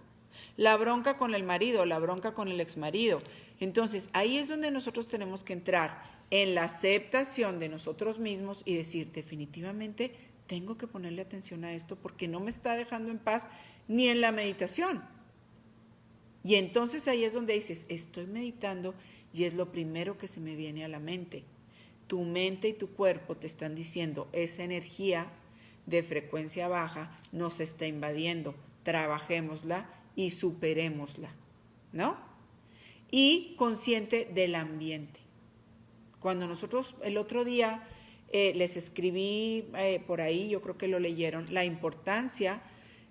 La bronca con el marido, la bronca con el exmarido. Entonces, ahí es donde nosotros tenemos que entrar en la aceptación de nosotros mismos y decir, definitivamente tengo que ponerle atención a esto porque no me está dejando en paz ni en la meditación. Y entonces ahí es donde dices, estoy meditando y es lo primero que se me viene a la mente. Tu mente y tu cuerpo te están diciendo, esa energía de frecuencia baja nos está invadiendo, trabajémosla y superémosla, ¿no? Y consciente del ambiente. Cuando nosotros el otro día les escribí por ahí, yo creo que lo leyeron, la importancia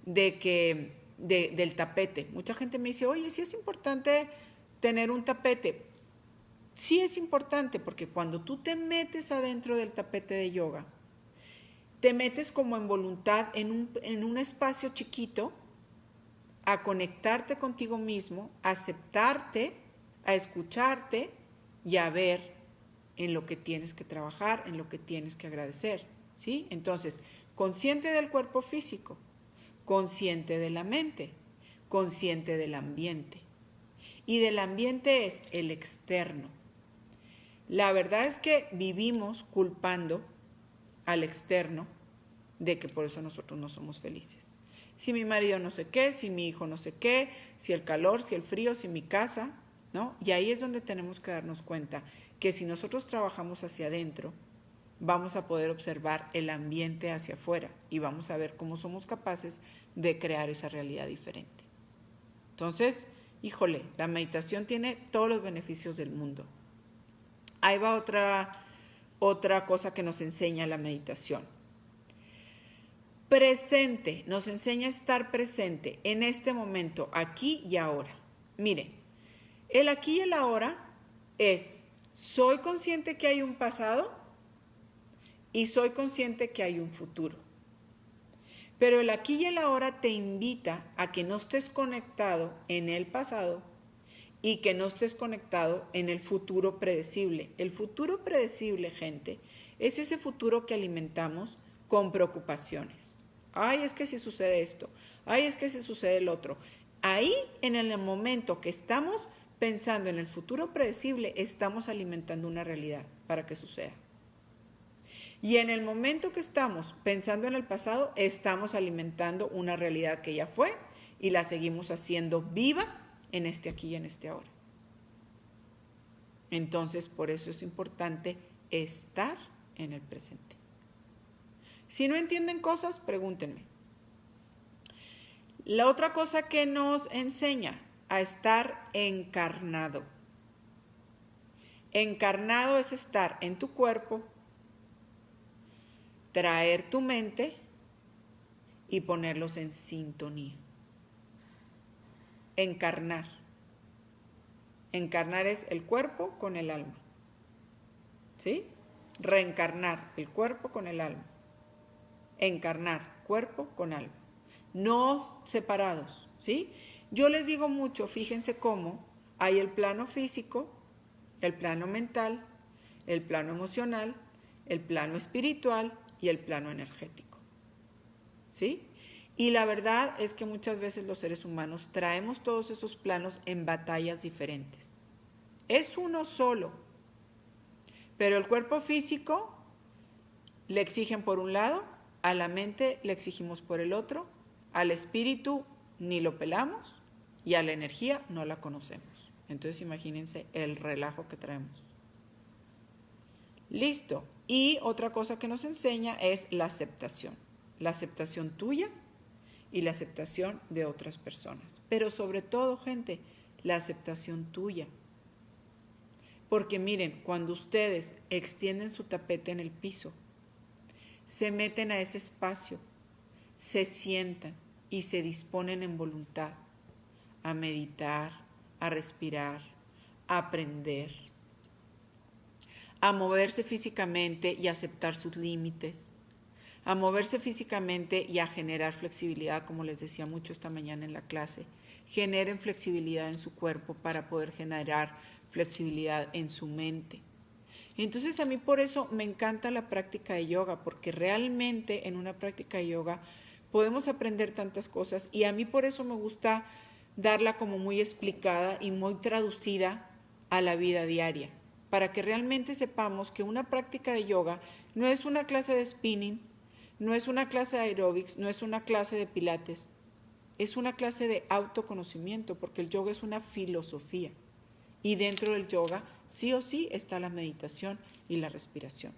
del tapete. Mucha gente me dice, oye, sí es importante tener un tapete. Sí es importante porque cuando tú te metes adentro del tapete de yoga, te metes como en voluntad en un espacio chiquito a conectarte contigo mismo, a aceptarte, a escucharte y a ver en lo que tienes que trabajar, en lo que tienes que agradecer, ¿sí? Entonces, consciente del cuerpo físico, consciente de la mente, consciente del ambiente. Y del ambiente es el externo. La verdad es que vivimos culpando al externo de que por eso nosotros no somos felices. Si mi marido no sé qué, si mi hijo no sé qué, si el calor, si el frío, si mi casa, ¿no? Y ahí es donde tenemos que darnos cuenta que si nosotros trabajamos hacia adentro, vamos a poder observar el ambiente hacia afuera y vamos a ver cómo somos capaces de crear esa realidad diferente. Entonces, híjole, la meditación tiene todos los beneficios del mundo. Ahí va otra cosa que nos enseña la meditación. Presente, nos enseña a estar presente en este momento, aquí y ahora. Mire, el aquí y el ahora es, soy consciente que hay un pasado y soy consciente que hay un futuro. Pero el aquí y el ahora te invita a que no estés conectado en el pasado y que no estés conectado en el futuro predecible. El futuro predecible, gente, es ese futuro que alimentamos con preocupaciones. Ay, es que si sucede esto. Ay, es que si sucede el otro. Ahí, en el momento que estamos pensando en el futuro predecible, estamos alimentando una realidad para que suceda. Y en el momento que estamos pensando en el pasado, estamos alimentando una realidad que ya fue y la seguimos haciendo viva en este aquí y en este ahora. Entonces, por eso es importante estar en el presente. Si no entienden cosas, pregúntenme. La otra cosa que nos enseña a estar encarnado. Encarnado es estar en tu cuerpo, traer tu mente y ponerlos en sintonía. Encarnar. Encarnar es el cuerpo con el alma. ¿Sí? Reencarnar el cuerpo con el alma. Encarnar cuerpo con alma. No separados, ¿sí? Yo les digo mucho, fíjense cómo Hay el plano físico, el plano mental, el plano emocional, el plano espiritual y el plano energético. ¿Sí? Y la verdad es que muchas veces los seres humanos traemos todos esos planos en batallas diferentes. Es uno solo, pero el cuerpo físico le exigen por un lado, a la mente le exigimos por el otro, al espíritu ni lo pelamos y a la energía no la conocemos. Entonces imagínense el relajo que traemos. Listo. Y otra cosa que nos enseña es la aceptación. La aceptación tuya y la aceptación de otras personas. Pero sobre todo, gente, la aceptación tuya. Porque miren, cuando ustedes extienden su tapete en el piso, se meten a ese espacio, se sientan y se disponen en voluntad a meditar, a respirar, a aprender, a moverse físicamente y aceptar sus límites, a moverse físicamente y a generar flexibilidad, como les decía mucho esta mañana en la clase. Generen flexibilidad en su cuerpo para poder generar flexibilidad en su mente. Entonces a mí por eso me encanta la práctica de yoga, porque realmente en una práctica de yoga podemos aprender tantas cosas y a mí por eso me gusta darla como muy explicada y muy traducida a la vida diaria, para que realmente sepamos que una práctica de yoga no es una clase de spinning, no es una clase de aeróbics, no es una clase de pilates, es una clase de autoconocimiento, porque el yoga es una filosofía. Y dentro del yoga sí o sí está la meditación y la respiración.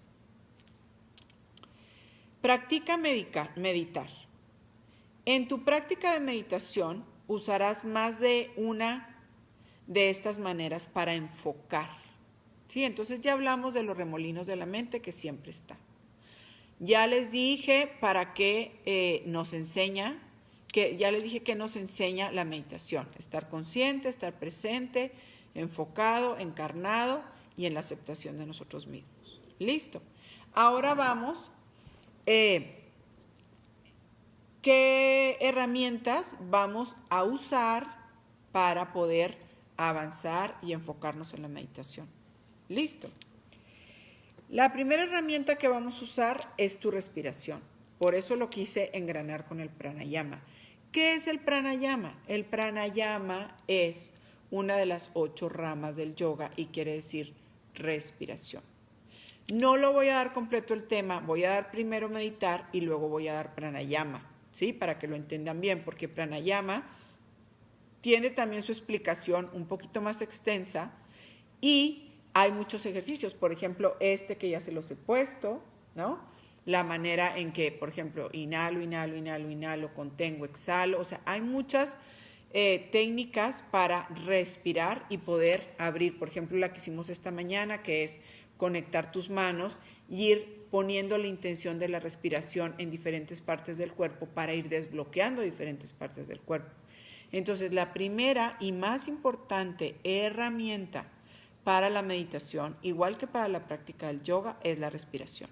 Practica meditar. En tu práctica de meditación usarás más de una de estas maneras para enfocar. ¿Sí? Entonces ya hablamos de los remolinos de la mente que siempre está. Ya les dije para qué nos enseña, ya les dije que nos enseña la meditación. Estar consciente, estar presente, enfocado, encarnado y en la aceptación de nosotros mismos. Listo. Ahora vamos, ¿qué herramientas vamos a usar para poder avanzar y enfocarnos en la meditación? Listo. La primera herramienta que vamos a usar es tu respiración. Por eso lo quise engranar con el pranayama. ¿Qué es el pranayama? El pranayama es una de las 8 ramas del yoga y quiere decir respiración. No lo voy a dar completo el tema, voy a dar primero meditar y luego voy a dar pranayama, ¿sí? Para que lo entiendan bien, porque pranayama tiene también su explicación un poquito más extensa y hay muchos ejercicios, por ejemplo, este que ya se los he puesto, ¿no? La manera en que, por ejemplo, inhalo, inhalo, inhalo, inhalo, contengo, exhalo, o sea, hay muchas técnicas para respirar y poder abrir, por ejemplo, la que hicimos esta mañana, que es conectar tus manos y ir poniendo la intención de la respiración en diferentes partes del cuerpo para ir desbloqueando diferentes partes del cuerpo. Entonces, la primera y más importante herramienta para la meditación, igual que para la práctica del yoga, es la respiración.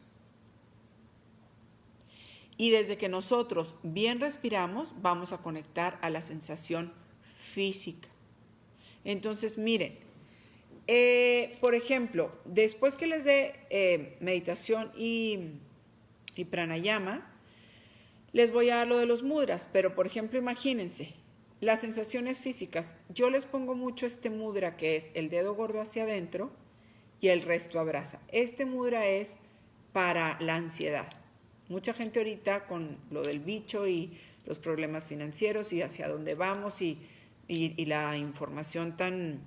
Y desde que nosotros bien respiramos, vamos a conectar a la sensación física. Entonces, miren, por ejemplo, después que les dé meditación y pranayama, les voy a dar lo de los mudras, pero por ejemplo, imagínense, las sensaciones físicas. Yo les pongo mucho este mudra que es el dedo gordo hacia adentro y el resto abraza. Este mudra es para la ansiedad. Mucha gente ahorita con lo del bicho y los problemas financieros y hacia dónde vamos y la información tan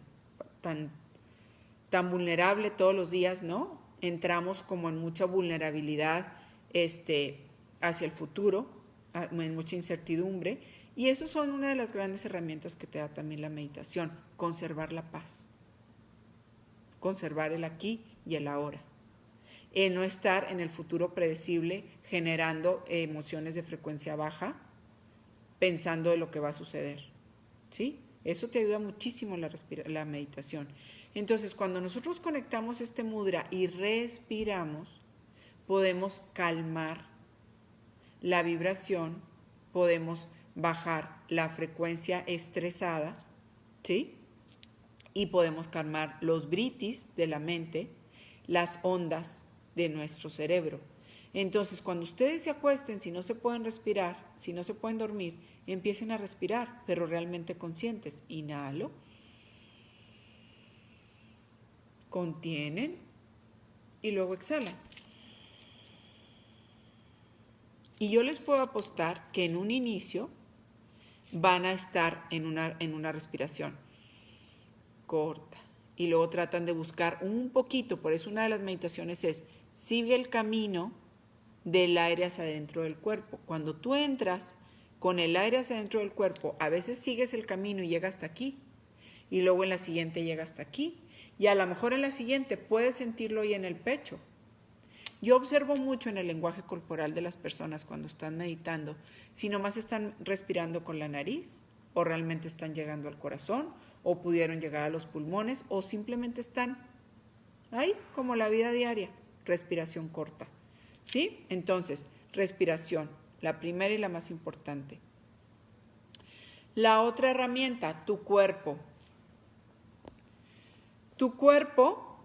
vulnerable todos los días, ¿no? Entramos como en mucha vulnerabilidad hacia el futuro, en mucha incertidumbre, y eso son una de las grandes herramientas que te da también la meditación, conservar la paz, conservar el aquí y el ahora. No estar en el futuro predecible generando emociones de frecuencia baja, pensando de lo que va a suceder, ¿sí? Eso te ayuda muchísimo la meditación. Entonces, cuando nosotros conectamos este mudra y respiramos, podemos calmar la vibración, podemos bajar la frecuencia estresada, ¿sí? y podemos calmar los vritis de la mente, las ondas de nuestro cerebro. Entonces, cuando ustedes se acuesten, si no se pueden respirar, si no se pueden dormir, empiecen a respirar, pero realmente conscientes. Inhalo, contienen y luego exhalan. Y yo les puedo apostar que en un inicio van a estar en una respiración corta y luego tratan de buscar un poquito. Por eso una de las meditaciones es: sigue el camino del aire hacia adentro del cuerpo. Cuando tú entras con el aire hacia adentro del cuerpo, a veces sigues el camino y llega hasta aquí, y luego en la siguiente llega hasta aquí, y a lo mejor en la siguiente puedes sentirlo ahí en el pecho. Yo observo mucho en el lenguaje corporal de las personas cuando están meditando, si nomás están respirando con la nariz, o realmente están llegando al corazón, o pudieron llegar a los pulmones, o simplemente están ahí, como la vida diaria, respiración corta. ¿Sí? Entonces, respiración, la primera y la más importante. La otra herramienta, tu cuerpo. Tu cuerpo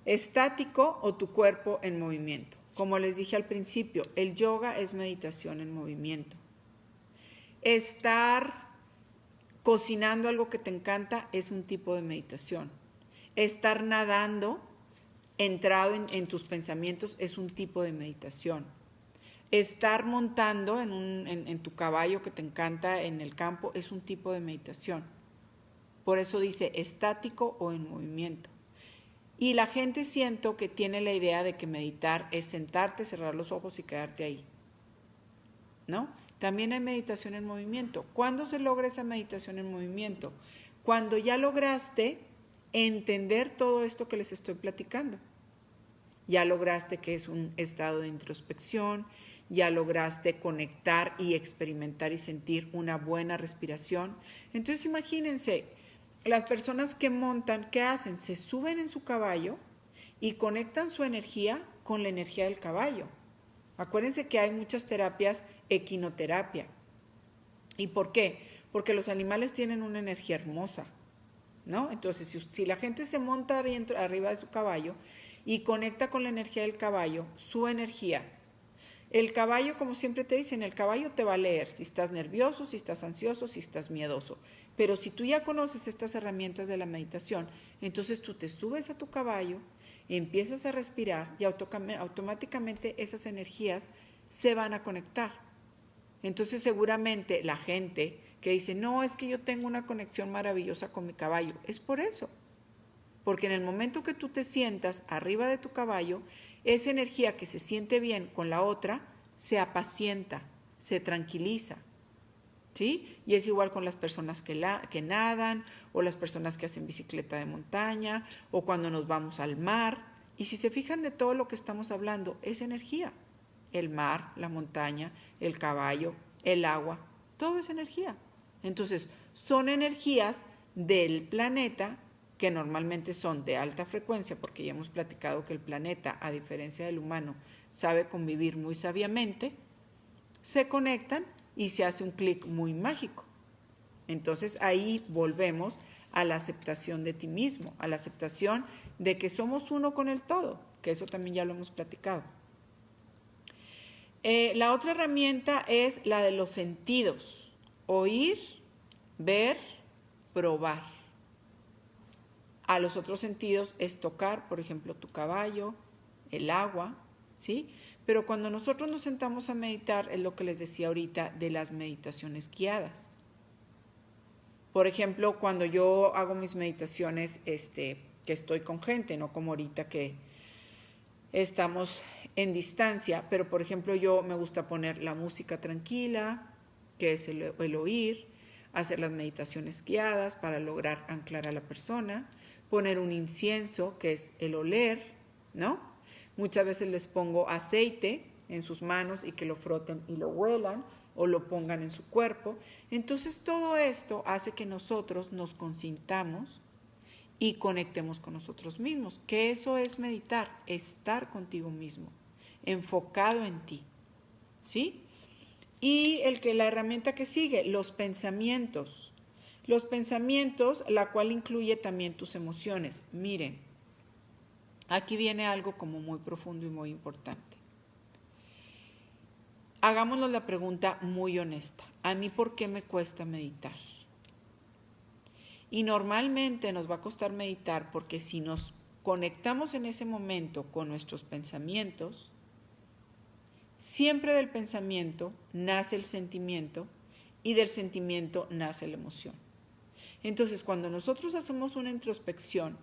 estático o tu cuerpo en movimiento. Como les dije al principio, el yoga es meditación en movimiento. Estar cocinando algo que te encanta es un tipo de meditación. Estar nadando, entrado en tus pensamientos, es un tipo de meditación. Estar montando en tu caballo que te encanta en el campo es un tipo de meditación. Por eso dice estático o en movimiento. Y la gente siento que tiene la idea de que meditar es sentarte, cerrar los ojos y quedarte ahí, ¿no? También hay meditación en movimiento. ¿Cuándo se logra esa meditación en movimiento? Cuando ya lograste entender todo esto que les estoy platicando. Ya lograste que es un estado de introspección, ya lograste conectar y experimentar y sentir una buena respiración. Entonces imagínense, las personas que montan, ¿qué hacen? Se suben en su caballo y conectan su energía con la energía del caballo. Acuérdense que hay muchas terapias, equinoterapia. ¿Y por qué? Porque los animales tienen una energía hermosa, ¿no? Entonces, si la gente se monta arriba de su caballo y conecta con la energía del caballo, su energía. El caballo, como siempre te dicen, el caballo te va a leer si estás nervioso, si estás ansioso, si estás miedoso. Pero si tú ya conoces estas herramientas de la meditación, entonces tú te subes a tu caballo, empiezas a respirar y automáticamente esas energías se van a conectar. Entonces seguramente la gente que dice, no, es que yo tengo una conexión maravillosa con mi caballo, es por eso. Porque en el momento que tú te sientas arriba de tu caballo, esa energía que se siente bien con la otra se apacienta, se tranquiliza, ¿sí? Y es igual con las personas que nadan, o las personas que hacen bicicleta de montaña, o cuando nos vamos al mar. Y si se fijan de todo lo que estamos hablando, es energía. El mar, la montaña, el caballo, el agua, todo es energía. Entonces, son energías del planeta que normalmente son de alta frecuencia, porque ya hemos platicado que el planeta, a diferencia del humano, sabe convivir muy sabiamente, se conectan y se hace un clic muy mágico. Entonces ahí volvemos a la aceptación de ti mismo, a la aceptación de que somos uno con el todo, que eso también ya lo hemos platicado. La otra herramienta es la de los sentidos: oír, ver, probar. A los otros sentidos es tocar, por ejemplo, tu caballo, el agua, ¿sí? Pero cuando nosotros nos sentamos a meditar, es lo que les decía ahorita de las meditaciones guiadas. Por ejemplo, cuando yo hago mis meditaciones, que estoy con gente, no como ahorita que estamos en distancia, pero por ejemplo yo me gusta poner la música tranquila, que es el oír, hacer las meditaciones guiadas para lograr anclar a la persona, poner un incienso, que es el oler, ¿no? Muchas veces les pongo aceite en sus manos y que lo froten y lo huelan, o lo pongan en su cuerpo. Entonces todo esto hace que nosotros nos consintamos y conectemos con nosotros mismos, que eso es meditar, estar contigo mismo, enfocado en ti, ¿sí? Y la herramienta que sigue, los pensamientos. Los pensamientos, la cual incluye también tus emociones. Miren, aquí viene algo como muy profundo y muy importante. Hagámonos la pregunta muy honesta. ¿A mí por qué me cuesta meditar? Y normalmente nos va a costar meditar porque si nos conectamos en ese momento con nuestros pensamientos, siempre del pensamiento nace el sentimiento y del sentimiento nace la emoción. Entonces, cuando nosotros hacemos una introspección,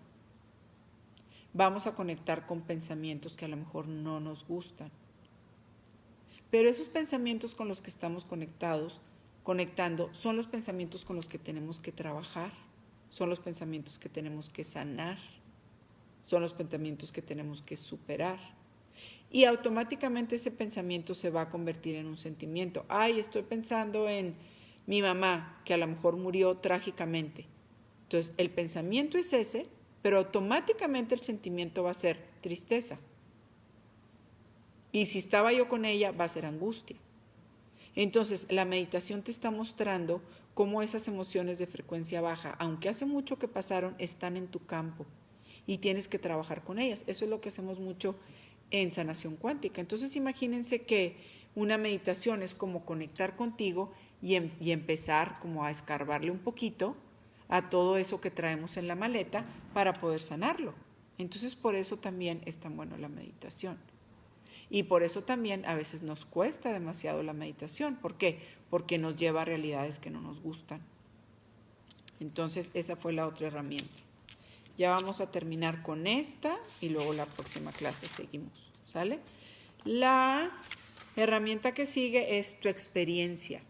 vamos a conectar con pensamientos que a lo mejor no nos gustan. Pero esos pensamientos con los que estamos conectando, son los pensamientos con los que tenemos que trabajar, son los pensamientos que tenemos que sanar, son los pensamientos que tenemos que superar. Y automáticamente ese pensamiento se va a convertir en un sentimiento. Ay, estoy pensando en mi mamá, que a lo mejor murió trágicamente. Entonces, el pensamiento es ese, pero automáticamente el sentimiento va a ser tristeza. Y si estaba yo con ella, va a ser angustia. Entonces, la meditación te está mostrando cómo esas emociones de frecuencia baja, aunque hace mucho que pasaron, están en tu campo y tienes que trabajar con ellas. Eso es lo que hacemos mucho en sanación cuántica. Entonces, imagínense que una meditación es como conectar contigo y empezar como a escarbarle un poquito a todo eso que traemos en la maleta para poder sanarlo. Entonces, por eso también es tan bueno la meditación. Y por eso también a veces nos cuesta demasiado la meditación. ¿Por qué? Porque nos lleva a realidades que no nos gustan. Entonces, esa fue la otra herramienta. Ya vamos a terminar con esta y luego la próxima clase seguimos. ¿Sale? La herramienta que sigue es tu experiencia.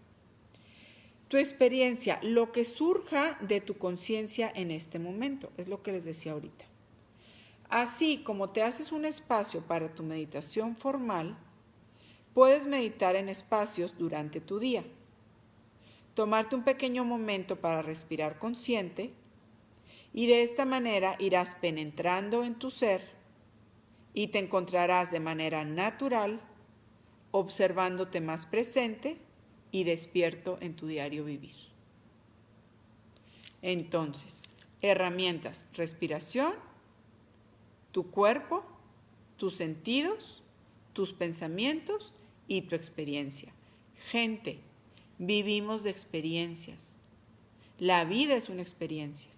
Tu experiencia, lo que surja de tu conciencia en este momento, es lo que les decía ahorita. Así como te haces un espacio para tu meditación formal, puedes meditar en espacios durante tu día. Tomarte un pequeño momento para respirar consciente y de esta manera irás penetrando en tu ser y te encontrarás de manera natural observándote más presente y despierto en tu diario vivir. Entonces, herramientas: respiración, tu cuerpo, tus sentidos, tus pensamientos y tu experiencia. Gente, vivimos de experiencias. La vida es una experiencia.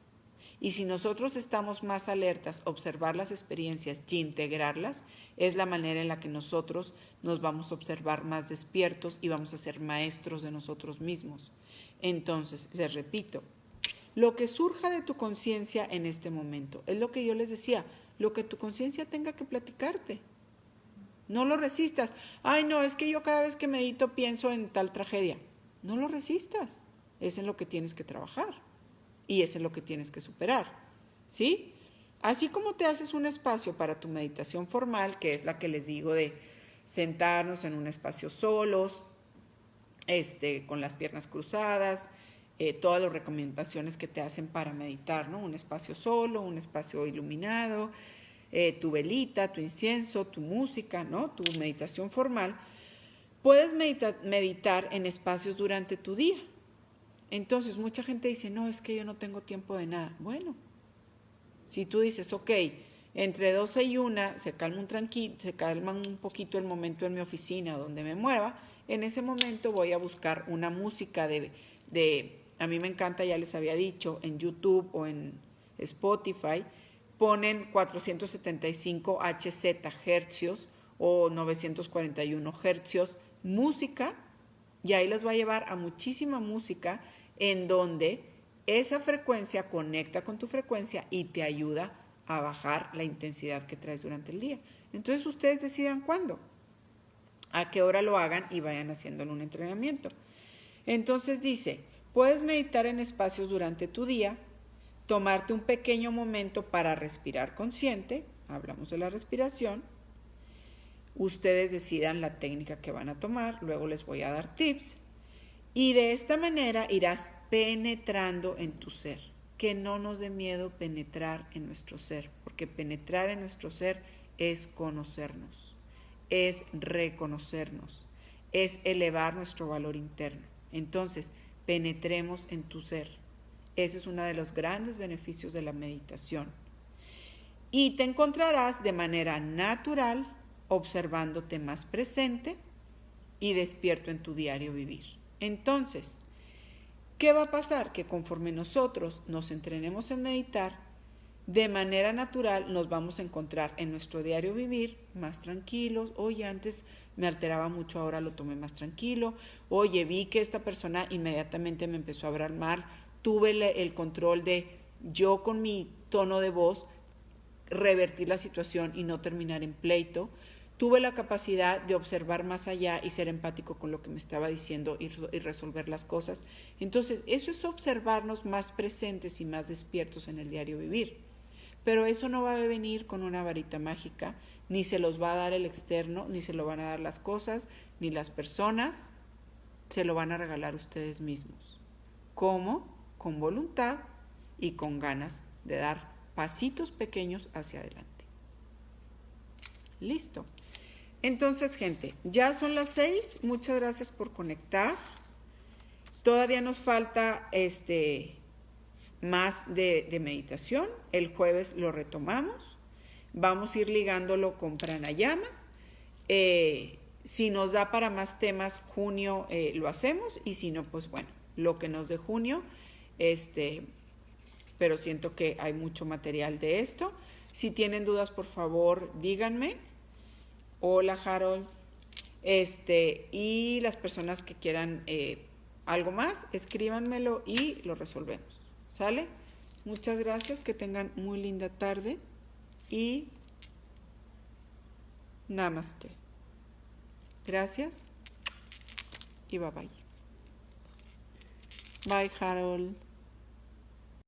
Y si nosotros estamos más alertas a observar las experiencias y integrarlas, es la manera en la que nosotros nos vamos a observar más despiertos y vamos a ser maestros de nosotros mismos. Entonces, les repito, lo que surja de tu conciencia en este momento, es lo que yo les decía, lo que tu conciencia tenga que platicarte. No lo resistas. Ay, no, es que yo cada vez que medito pienso en tal tragedia. No lo resistas. Es en lo que tienes que trabajar. Y es en lo que tienes que superar. ¿Sí? Así como te haces un espacio para tu meditación formal, que es la que les digo de sentarnos en un espacio solos, con las piernas cruzadas, todas las recomendaciones que te hacen para meditar, ¿no? Un espacio solo, un espacio iluminado, tu velita, tu incienso, tu música, ¿no? Tu meditación formal. Puedes meditar en espacios durante tu día. Entonces, mucha gente dice, no, es que yo no tengo tiempo de nada. Bueno, si tú dices, ok, entre 12 y 1 se calma un poquito el momento en mi oficina donde me mueva, en ese momento voy a buscar una música a mí me encanta, ya les había dicho, en YouTube o en Spotify, ponen 475 Hz hercios o 941 hercios, música, y ahí los va a llevar a muchísima música en donde esa frecuencia conecta con tu frecuencia y te ayuda a bajar la intensidad que traes durante el día. Entonces ustedes decidan cuándo, a qué hora lo hagan y vayan haciéndolo un entrenamiento. Entonces dice, puedes meditar en espacios durante tu día, tomarte un pequeño momento para respirar consciente, hablamos de la respiración, ustedes decidan la técnica que van a tomar, luego les voy a dar tips, y de esta manera irás penetrando en tu ser. Que no nos dé miedo penetrar en nuestro ser, porque penetrar en nuestro ser es conocernos, es reconocernos, es elevar nuestro valor interno. Entonces, penetremos en tu ser Ese es uno de los grandes beneficios de la meditación. Y te encontrarás de manera natural observándote más presente y despierto en tu diario vivir. Entonces, ¿qué va a pasar? Que conforme nosotros nos entrenemos en meditar, de manera natural nos vamos a encontrar en nuestro diario vivir más tranquilos. Oye, antes me alteraba mucho, ahora lo tomé más tranquilo. Oye, vi que esta persona inmediatamente me empezó a hablar mal. Tuve el control de yo con mi tono de voz revertir la situación y no terminar en pleito. Tuve la capacidad de observar más allá y ser empático con lo que me estaba diciendo y resolver las cosas. Entonces, eso es observarnos más presentes y más despiertos en el diario vivir. Pero eso no va a venir con una varita mágica, ni se los va a dar el externo, ni se lo van a dar las cosas, ni las personas, se lo van a regalar ustedes mismos. ¿Cómo? Con voluntad y con ganas de dar pasitos pequeños hacia adelante. Listo. Entonces, gente, ya son las 6. Muchas gracias por conectar. Todavía nos falta más de meditación. El jueves lo retomamos. Vamos a ir ligándolo con pranayama. Si nos da para más temas, junio lo hacemos. Y si no, pues bueno, lo que nos dé junio. Pero siento que hay mucho material de esto. Si tienen dudas, por favor, díganme. Hola, Harold. Y las personas que quieran algo más, escríbanmelo y lo resolvemos. ¿Sale? Muchas gracias, que tengan muy linda tarde y namaste. Gracias y bye bye. Bye, Harold.